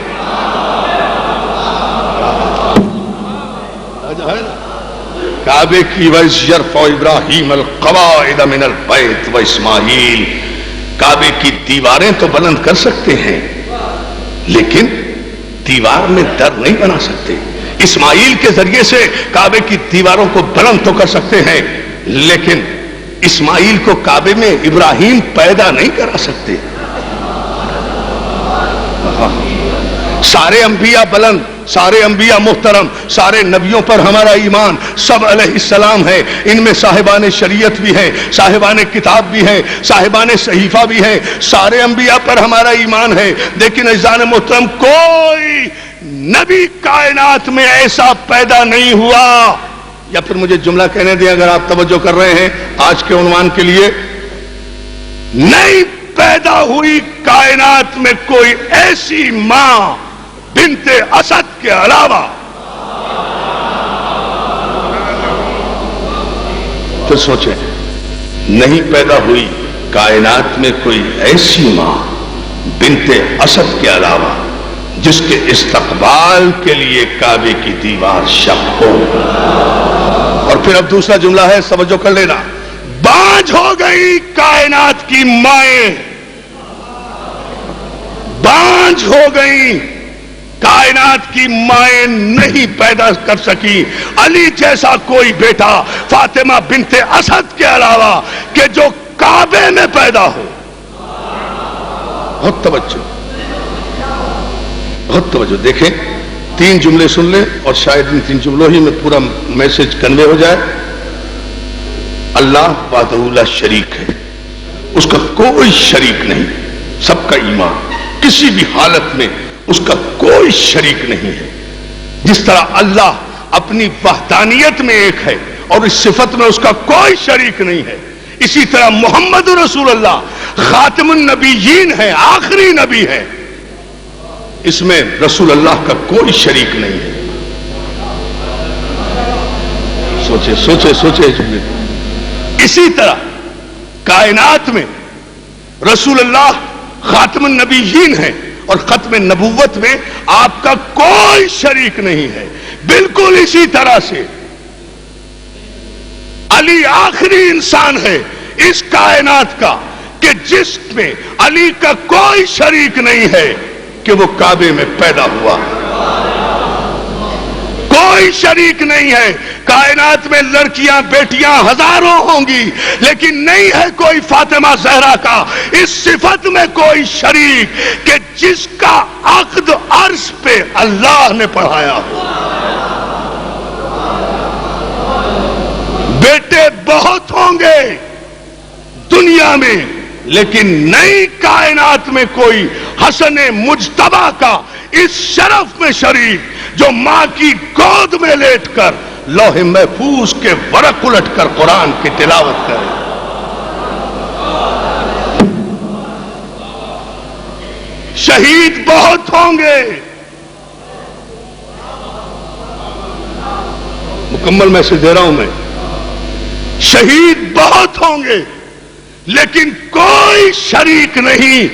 کعبے کی وَإِذْ يَرْفَعُ إِبْرَاهِيمُ الْقَوَاعِدَ مِنَ الْبَيْتِ وَإِسْمَاعِيلُ. کعبے کی دیواریں تو بلند کر سکتے ہیں، لیکن دیوار میں در نہیں بنا سکتے. اسماعیل کے ذریعے سے کعبے کی دیواروں کو بلند تو کر سکتے ہیں، لیکن اسماعیل کو کعبے میں ابراہیم پیدا نہیں کرا سکتے. سارے انبیاء بلند، سارے انبیاء محترم، سارے نبیوں پر ہمارا ایمان، سب علیہ السلام ہے. ان میں صاحبان شریعت بھی ہیں، صاحبان کتاب بھی ہیں، صاحبان صحیفہ بھی ہیں. سارے انبیاء پر ہمارا ایمان ہے. لیکن عزیزان محترم، کوئی نبی کائنات میں ایسا پیدا نہیں ہوا. یا پھر مجھے جملہ کہنے دیں اگر آپ توجہ کر رہے ہیں آج کے عنوان کے لیے، نہیں پیدا ہوئی کائنات میں کوئی ایسی ماں بنت اسد کے علاوہ. تو سوچیں، نہیں پیدا ہوئی کائنات میں کوئی ایسی ماں بنت اسد کے علاوہ جس کے استقبال کے لیے کعبے کی دیوار شق ہو. اور پھر اب دوسرا جملہ ہے، توجہ کر لینا، بانجھ ہو گئی کائنات کی مائیں، بانجھ ہو گئی کائنات کی مائیں، نہیں پیدا کر سکی علی جیسا کوئی بیٹا فاطمہ بنت اسد کے علاوہ کہ جو کعبے میں پیدا ہو. بہت توجہ، بہت توجہ. دیکھیں، 3 جملے سن لیں اور شاید ان 3 جملوں ہی میں پورا میسج کنوے ہو جائے. اللہ وحدہ لا شریک ہے، اس کا کوئی شریک نہیں. سب کا ایمان، کسی بھی حالت میں اس کا کوئی شریک نہیں ہے. جس طرح اللہ اپنی وحدانیت میں ایک ہے اور اس صفت میں اس کا کوئی شریک نہیں ہے، اسی طرح محمد رسول اللہ خاتم النبیین ہے، آخری نبی ہے، اس میں رسول اللہ کا کوئی شریک نہیں ہے. سوچے سوچے سوچے. اسی طرح کائنات میں رسول اللہ خاتم النبیین ہے اور ختم نبوت میں آپ کا کوئی شریک نہیں ہے. بالکل اسی طرح سے علی آخری انسان ہے اس کائنات کا کہ جس میں علی کا کوئی شریک نہیں ہے کہ وہ کعبے میں پیدا ہوا. کوئی شریک نہیں ہے. کائنات میں لڑکیاں بیٹیاں ہزاروں ہوں گی، لیکن نہیں ہے کوئی فاطمہ زہرا کا اس صفت میں کوئی شریک کہ جس کا عقد عرش پہ اللہ نے پڑھایا ہو. بہت ہوں گے دنیا میں، لیکن نئی کائنات میں کوئی حسن مجتبی کا اس شرف میں شریک جو ماں کی گود میں لیٹ کر لوح محفوظ کے ورق الٹ کر قرآن کی تلاوت کرے۔ شہید بہت ہوں گے، مکمل میسج دے رہا ہوں میں، شہید بہت ہوں گے لیکن کوئی شریک نہیں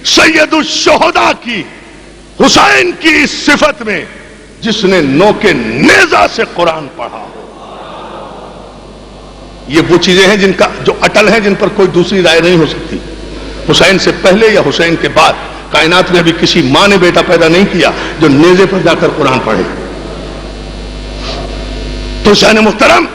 سید الشہداء کی، حسین کی اس صفت میں جس نے نوکے نیزہ سے قرآن پڑھا۔ یہ وہ چیزیں ہیں جن کا جو اٹل ہیں، جن پر کوئی دوسری رائے نہیں ہو سکتی۔ حسین سے پہلے یا حسین کے بعد کائنات میں بھی کسی ماں نے بیٹا پیدا نہیں کیا جو نیزے پر جا کر قرآن پڑھے۔ تو شان محترم،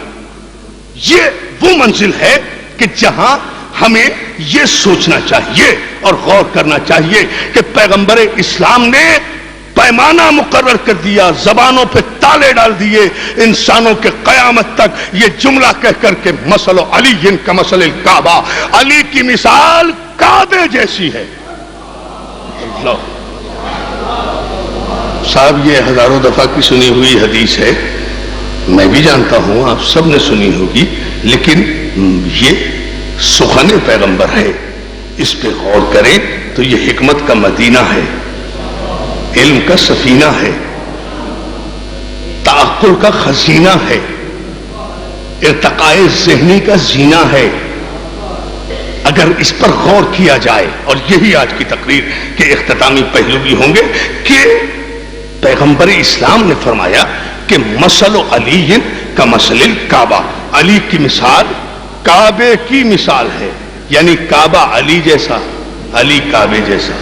یہ وہ منزل ہے کہ جہاں ہمیں یہ سوچنا چاہیے اور غور کرنا چاہیے کہ پیغمبر اسلام نے پیمانہ مقرر کر دیا، زبانوں پہ تالے ڈال دیے، انسانوں کے قیامت تک یہ جملہ کہہ کر کے مثل علی کا مثل الکعبہ، علی کی مثال کعبے جیسی ہے۔ صاحب یہ ہزاروں دفعہ کی سنی ہوئی حدیث ہے، میں بھی جانتا ہوں، آپ سب نے سنی ہوگی، لیکن یہ سخن پیغمبر ہے، اس پہ غور کریں تو یہ حکمت کا مدینہ ہے، علم کا سفینہ ہے، تعقل کا خزینہ ہے، ارتقاء ذہنی کا زینہ ہے۔ اگر اس پر غور کیا جائے، اور یہی آج کی تقریر کے اختتامی پہلو بھی ہوں گے کہ پیغمبر اسلام نے فرمایا کہ مثل علی کا مثل الکعبہ، علی کی مثال کعبے کی مثال ہے، یعنی کعبہ علی جیسا، علی کعبے جیسا،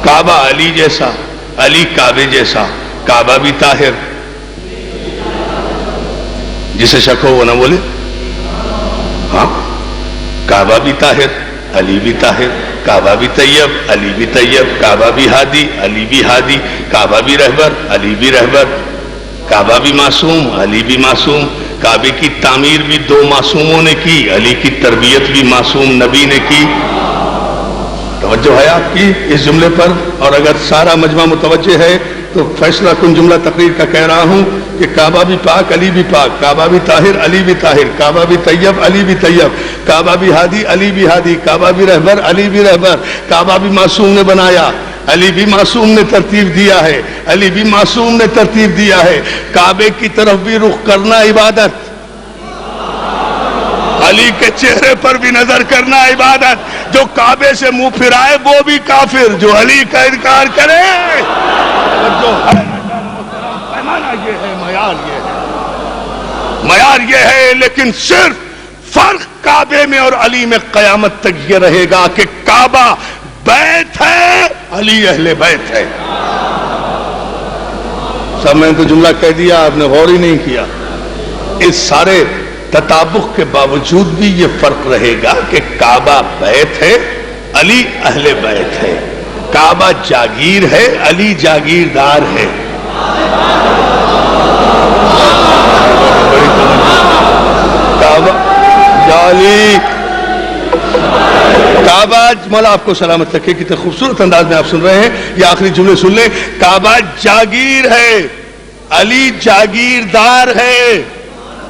کعبہ علی جیسا، علی کعبے جیسا، کعبہ بھی طاہر، جسے شک ہو وہ نہ بولے، ہاں کعبہ بھی طاہر، علی بھی طاہر، کعبہ بھی طیب، علی بھی طیب، کعبہ بھی ہادی، علی بھی ہادی، کعبہ بھی رہبر، علی بھی رہبر، کعبہ بھی معصوم، علی بھی معصوم، کعبے کی تعمیر بھی دو معصوموں نے کی، علی کی تربیت بھی معصوم نبی نے کی۔ توجہ ہے آپ کی اس جملے پر؟ اور اگر سارا مجمع متوجہ ہے تو فیصلہ کن جملہ تقریر کا کہہ رہا ہوں کہ کعبہ بھی پاک، علی بھی پاک، کعبہ بھی طاہر، علی بھی طاہر، کعبہ بھی طیب، علی بھی طیب، کعبہ بھی ہادی، علی بھی ہادی، کعبہ بھی رہبر، علی بھی رہبر، کعبہ بھی معصوم نے بنایا، علی بھی معصوم نے ترتیب دیا ہے، علی بھی معصوم نے ترتیب دیا ہے۔ کعبے کی طرف بھی رخ کرنا عبادت، علی کے چہرے پر بھی نظر کرنا عبادت، جو کعبے سے منہ پھرائے وہ بھی کافر، جو علی کا انکار کرے جو پیمانہ یہ ہے، معیار یہ ہے، لیکن صرف فرق کعبے میں اور علی میں قیامت تک یہ رہے گا کہ کعبہ بیت ہے، علی اہل بیت ہے۔ سب میں نے تو جملہ کہہ دیا، آپ نے غور ہی نہیں کیا۔ اس سارے تطابق کے باوجود بھی یہ فرق رہے گا کہ کعبہ بیت ہے، علی اہل بیت ہے، کعبہ جاگیر ہے، علی جاگیردار ہے۔ کعبہ جالی کعبہ، مولا آپ کو سلامت رکھے، کتنے خوبصورت انداز میں آپ سن رہے ہیں، یہ آخری جملے سن لیں۔ کعبہ جاگیر ہے، علی جاگیردار ہے،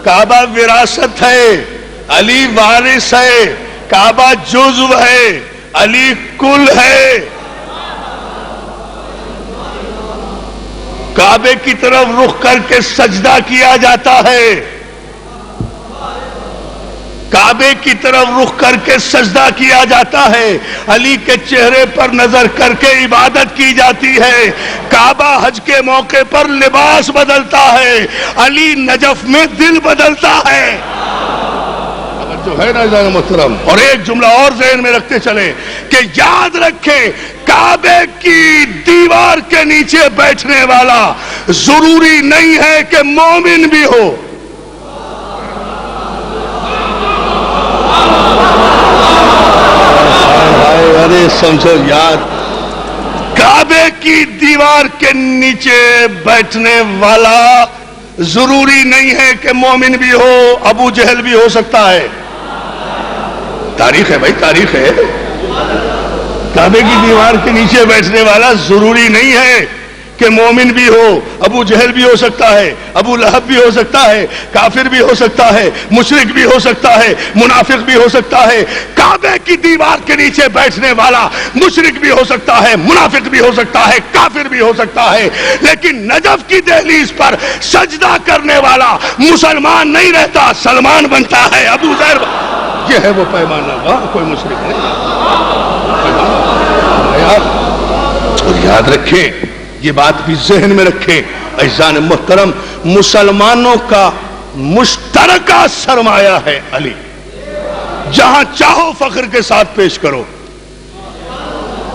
کعبہ وراثت ہے، علی وارث ہے، کعبہ جزو ہے، علی کل ہے۔ کعبے کی طرف رخ کر کے سجدہ کیا جاتا ہے، کعبے کی طرف رخ کر کے سجدہ کیا جاتا ہے، علی کے چہرے پر نظر کر کے عبادت کی جاتی ہے، کعبہ حج کے موقع پر لباس بدلتا ہے، علی نجف میں دل بدلتا ہے۔ جو ہے نا جان محترم، اور ایک جملہ اور ذہن میں رکھتے چلیں کہ یاد رکھیں کعبے کی دیوار کے نیچے بیٹھنے والا ضروری نہیں ہے کہ مومن بھی ہو۔ ارے سمجھو یار، کعبے کی دیوار کے نیچے بیٹھنے والا ضروری نہیں ہے کہ مومن بھی ہو، ابو جہل بھی ہو سکتا ہے۔ تاریخ ہے بھائی، تاریخ ہے۔ کعبے کی دیوار کے نیچے بیٹھنے والا ضروری نہیں ہے کہ مومن بھی ہو، ابو جہل بھی ہو سکتا ہے، ابو لہب بھی ہو سکتا ہے، کافر بھی ہو سکتا ہے، مشرک بھی ہو سکتا ہے، منافق بھی ہو سکتا ہے۔ کعبے کی دیوار کے نیچے بیٹھنے والا مشرک بھی ہو سکتا ہے، منافق بھی ہو سکتا ہے، کافر بھی ہو سکتا ہے، لیکن نجف کی دہلیز پر سجدہ کرنے والا مسلمان نہیں رہتا، سلمان بنتا ہے، ابو ذر۔ یہ ہے وہ پیمانہ، وہاں کوئی مشرک نہیں۔ اور یاد رکھیں، یہ بات بھی ذہن میں رکھیں عزیزان محترم، مسلمانوں کا مشترکہ سرمایہ ہے علی، جہاں چاہو فخر کے ساتھ پیش کرو،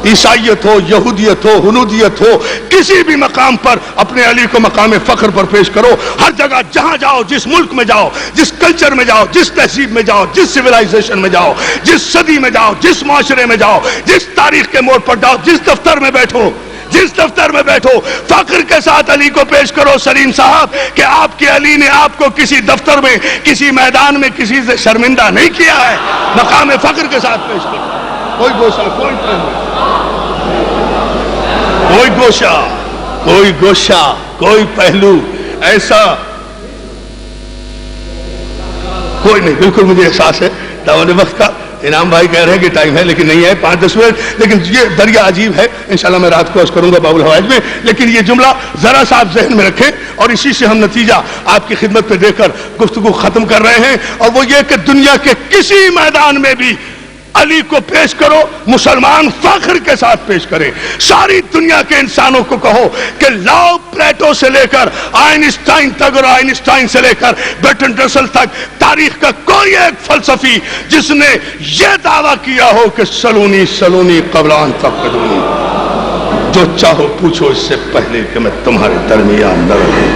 عیسائیت ہو، یہودیت ہو، ہنودیت ہو، کسی بھی مقام پر اپنے علی کو مقام فخر پر پیش کرو۔ ہر جگہ جہاں جاؤ، جس ملک میں جاؤ، جس کلچر میں جاؤ، جس تہذیب میں جاؤ، جس سویلائزیشن میں جاؤ، جس صدی میں جاؤ، جس معاشرے میں جاؤ، جس تاریخ کے موڑ پر جاؤ، جس دفتر میں بیٹھو، جس دفتر میں بیٹھو، فخر کے ساتھ علی کو پیش کرو سلیم صاحب، کہ آپ کے علی نے آپ کو کسی دفتر میں، کسی میدان میں کسی سے شرمندہ نہیں کیا ہے، مقام فخر کے ساتھ پیش کرو۔ کوئی گوشہ، کوئی پہلو، کوئی گوشہ، کوئی گوشہ، کوئی پہلو ایسا کوئی نہیں۔ بالکل مجھے احساس ہے داون وقت کا، انعام بھائی کہہ رہے ہیں کہ ٹائم ہے لیکن نہیں ہے، 5-10 منٹ، لیکن یہ دریا عجیب ہے، انشاءاللہ میں رات کو عرض کروں گا باب الحوائج میں، لیکن یہ جملہ ذرا سا آپ ذہن میں رکھیں، اور اسی سے ہم نتیجہ آپ کی خدمت پہ دے کر گفتگو ختم کر رہے ہیں، اور وہ یہ کہ دنیا کے کسی میدان میں بھی علی کو پیش کرو، مسلمان فخر کے ساتھ پیش کرے۔ ساری دنیا کے انسانوں کو کہو کہ لاؤ پلیٹو سے لے کر آئنسٹائن تک، اور آئنسٹائن سے لے کر برٹن رسل تک، تاریخ کا کوئی ایک فلسفی جس نے یہ دعویٰ کیا ہو کہ سلونی سلونی قبل ان تفقدونی، جو چاہو پوچھو اس سے پہلے کہ میں تمہارے درمیان نہ رہوں۔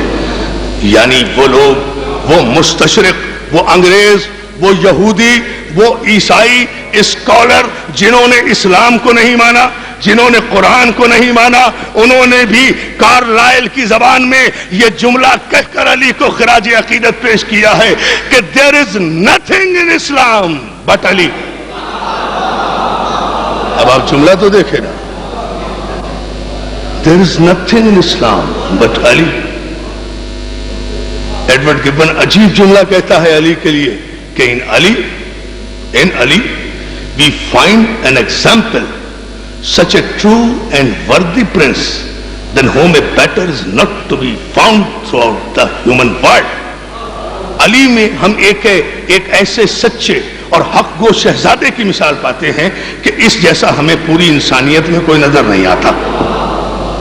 یعنی وہ لوگ، وہ مستشرق، وہ انگریز، وہ یہودی، وہ عیسائی اسکالر جنہوں نے اسلام کو نہیں مانا، جنہوں نے قرآن کو نہیں مانا، انہوں نے بھی کارلائل کی زبان میں یہ جملہ کہہ کر علی کو خراج عقیدت پیش کیا ہے کہ there is nothing in Islam but علی۔ اب آپ جملہ تو دیکھیں نا، there is nothing in Islam but Ali. Edward Gibbon عجیب جملہ کہتا ہے علی کے لیے کہ in Ali we find an example, such a true and worthy prince than whom a better is not to be found throughout the human world۔ علی میں ہم ایک ایسے سچے اور حق گو شہزادے کی مثال پاتے ہیں کہ اس جیسا ہمیں پوری انسانیت میں کوئی نظر نہیں آتا،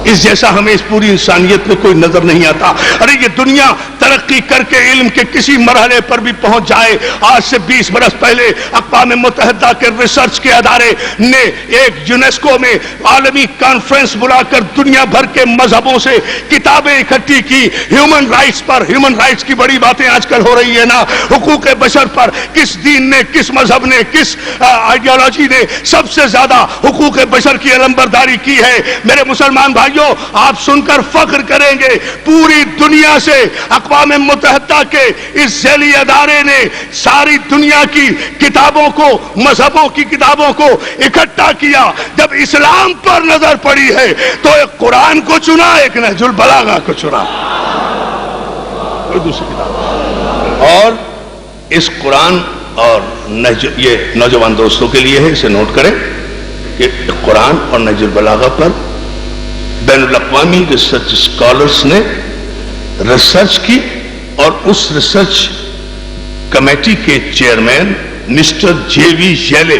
اس جیسا ہمیں اس پوری انسانیت میں کوئی نظر نہیں آتا۔ ارے یہ دنیا ترقی کر کے علم کے کسی مرحلے پر بھی پہنچ جائے، آج سے 20 برس پہلے اقوام متحدہ کے ریسرچ کے ادارے نے ایک یونیسکو میں عالمی کانفرنس بلا کر دنیا بھر کے مذہبوں سے کتابیں اکٹھی کی ہیومن رائٹس پر۔ ہیومن رائٹس کی بڑی باتیں آج کل ہو رہی ہے نا، حقوق بشر پر، کس دین نے، کس مذہب نے، کس آئیڈیالوجی نے سب سے زیادہ حقوق بشر کی علمبرداری کی ہے۔ میرے مسلمان بھائی، آپ سن کر فخر کریں گے، پوری دنیا سے اقوام متحدہ کے اس ذیلی ادارے نے ساری دنیا کی کتابوں کو، مذہبوں کی کتابوں کو اکٹھا کیا۔ جب اسلام پر نظر پڑی ہے تو ایک قرآن کو چنا، ایک نہج البلاغہ کو چنا، کوئی دوسری کتاب۔ اور اس قرآن اور یہ نوجوان دوستوں کے لیے ہے، اسے نوٹ کریں کہ قرآن اور نہج البلاغہ پر بین الاقوامی ریسرچ اسکالرز نے ریسرچ کی، اور اس ریسرچ کمیٹی کے چیئرمین مسٹر جے وی ییلے،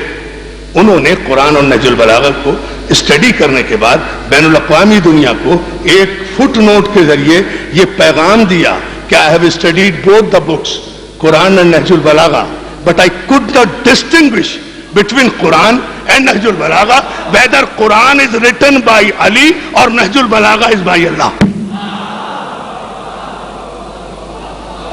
انہوں نے قرآن اور نہج البلاغہ کو اسٹڈی کرنے کے بعد بین الاقوامی دنیا کو ایک فٹ نوٹ کے ذریعے یہ پیغام دیا کہ I have studied both the books, Quran and Nahj al-Balagha, but I could not distinguish between Quran and Nahj al-Balagha, whether Quran is written by Ali or Nahj al-Balagha is by Allah۔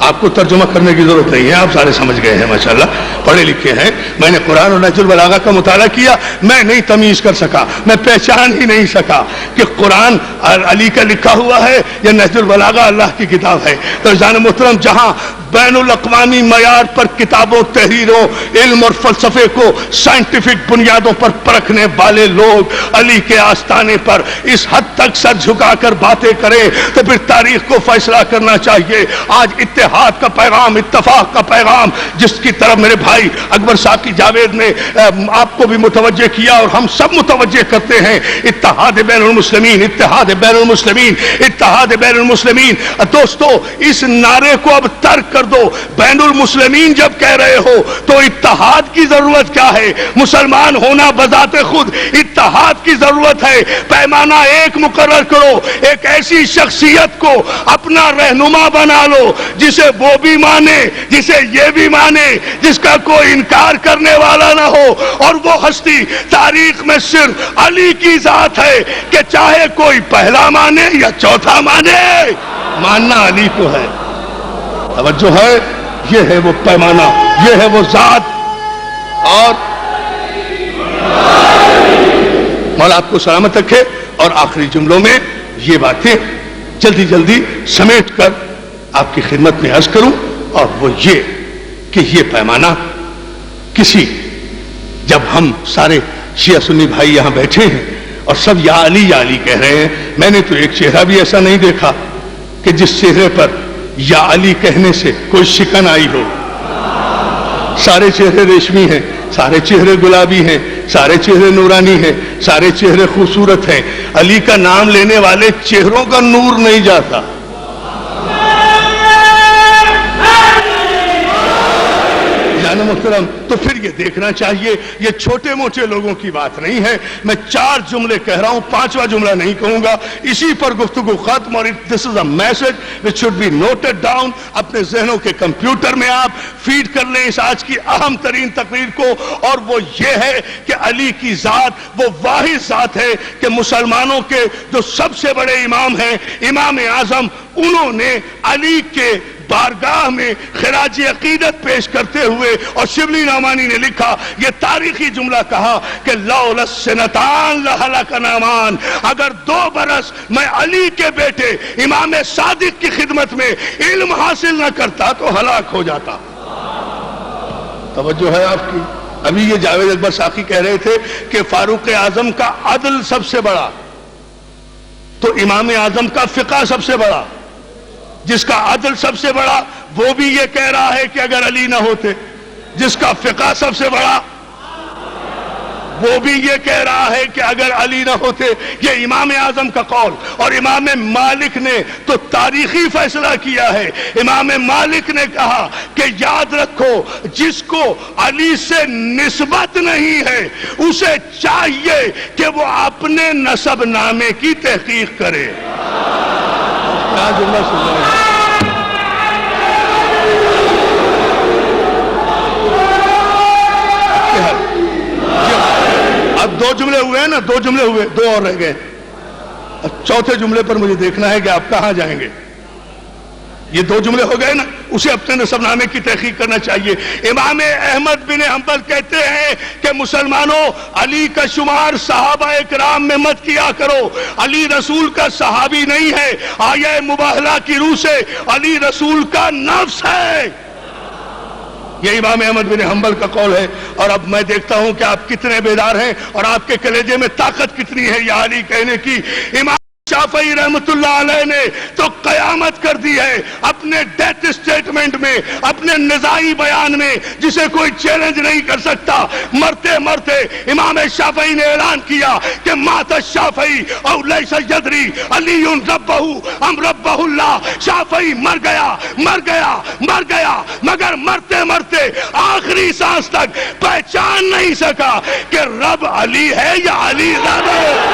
آپ آپ کو ترجمہ کرنے کی ضرورت نہیں ہے، آپ سارے سمجھ گئے ہیں ماشاءاللہ، پڑھے لکھے ہیں۔ میں نے قرآن اور نہج البلاغہ کا مطالعہ کیا، میں نہیں تمیز کر سکا، میں پہچان ہی نہیں سکا کہ قرآن علی کا لکھا ہوا ہے یا نہج البلاغہ اللہ کی کتاب ہے۔ تو جان محترم، جہاں بین الاقوامی معیار پر کتابوں، تحریروں، علم اور فلسفے کو سائنٹیفک بنیادوں پر پرکھنے والے لوگ علی کے آستانے پر اس حد تک سر جھکا کر باتیں کریں تو پھر تاریخ کو فیصلہ کرنا چاہیے۔ آج اتحاد کا پیغام، اتفاق کا پیغام جس کی طرف میرے بھائی اکبر ساقی جاوید نے آپ کو بھی متوجہ کیا اور ہم سب متوجہ کرتے ہیں، اتحاد بین المسلمین، اتحاد بین المسلمین، اتحاد بین المسلمین۔ دوستو، اس نعرے کو اب ترک کر دو۔ بین المسلمین جب کہہ رہے ہو تو اتحاد کی ضرورت کیا ہے؟ مسلمان ہونا بذات خود اتحاد کی ضرورت ہے۔ پیمانہ ایک مقرر کرو، ایک ایسی شخصیت کو اپنا رہنما بنا لو جسے وہ بھی مانے، جسے یہ بھی مانے، جس کا کوئی انکار کرنے والا نہ ہو، اور وہ ہستی تاریخ میں صرف علی کی ذات ہے کہ چاہے کوئی پہلا مانے یا چوتھا مانے، ماننا علی کو ہے۔ توجہ ہے، یہ ہے وہ پیمانہ، یہ ہے وہ ذات۔ اور مولا آپ کو سلامت رکھے۔ اور آخری جملوں میں یہ باتیں جلدی جلدی سمیٹ کر آپ کی خدمت میں عرض کروں، اور وہ یہ کہ یہ پیمانہ کسی، جب ہم سارے شیعہ سنی بھائی یہاں بیٹھے ہیں اور سب یا علی کہہ رہے ہیں، میں نے تو ایک چہرہ بھی ایسا نہیں دیکھا کہ جس چہرے پر یا علی کہنے سے کوئی شکن آئی ہو۔ سارے چہرے ریشمی ہیں، سارے چہرے گلابی ہیں، سارے چہرے نورانی ہیں، سارے چہرے خوبصورت ہیں۔ علی کا نام لینے والے چہروں کا نور نہیں جاتا۔ جان محترم، تو پھر یہ دیکھنا چاہیے، یہ چھوٹے موٹے لوگوں کی بات نہیں ہے۔ میں 4 جملے کہہ رہا ہوں، 5واں جملہ نہیں کہوں گا، اسی پر گفتگو ختم۔ اور this is a message which should be noted down، اپنے ذہنوں کے کمپیوٹر میں آپ فیڈ کر لیں اس آج کی اہم ترین تقریر کو، اور وہ یہ ہے کہ علی کی ذات وہ واحد ذات ہے کہ مسلمانوں کے جو سب سے بڑے امام ہیں، امام اعظم، انہوں نے علی کے بارگاہ میں خراج عقیدت پیش کرتے ہوئے، اور شبلی نعمانی نے لکھا یہ تاریخی جملہ کہا کہ لولا السنتان لہلک نعمان، اگر 2 برس میں علی کے بیٹے امام صادق کی خدمت میں علم حاصل نہ کرتا تو ہلاک ہو جاتا۔ توجہ ہے آپ کی؟ ابھی یہ جاوید اکبر ساقی کہہ رہے تھے کہ فاروق اعظم کا عدل سب سے بڑا، تو امام اعظم کا فقہ سب سے بڑا، جس کا عدل سب سے بڑا وہ بھی یہ کہہ رہا ہے کہ اگر علی نہ ہوتے، جس کا فقہ سب سے بڑا وہ بھی یہ کہہ رہا ہے کہ اگر علی نہ ہوتے۔ یہ امام اعظم کا قول، اور امام مالک نے تو تاریخی فیصلہ کیا ہے۔ امام مالک نے کہا کہ یاد رکھو، جس کو علی سے نسبت نہیں ہے اسے چاہیے کہ وہ اپنے نسب نامے کی تحقیق کرے۔ کیا جملہ سن رہے ہیں؟ اب 2 جملے ہوئے ہیں نا، 2 جملے ہوئے، 2 اور رہ گئے۔ اب چوتھے جملے پر مجھے دیکھنا ہے کہ آپ کہاں جائیں گے۔ یہ 2 جملے ہو گئے نا، اسے اپنے نسب نامے کی تحقیق کرنا چاہیے۔ امام احمد بن حنبل کہتے ہیں کہ مسلمانوں، علی کا شمار صحابہ اکرام میں مت کیا کرو، علی رسول کا صحابی نہیں ہے، آیہ مباہلہ کی روح سے علی رسول کا نفس ہے۔ یہ امام احمد بن حنبل کا قول ہے۔ اور اب میں دیکھتا ہوں کہ آپ کتنے بیدار ہیں اور آپ کے کلیجے میں طاقت کتنی ہے یا علی کہنے کی۔ امام شافعی رحمت اللہ علیہ نے تو قیامت کر دی ہے اپنے ڈیتھ سٹیٹمنٹ میں، اپنے نزاعی بیان میں، جسے کوئی چیلنج نہیں کر سکتا۔ مرتے مرتے امام شافعی نے اعلان کیا کہ مات الشافعی او لیس یدری علی ربہ ام ربہ اللہ۔ شافعی مر گیا مر گیا مر گیا، مگر مرتے مرتے آخری سانس تک پہچان نہیں سکا کہ رب علی ہے یا علی رب ہے۔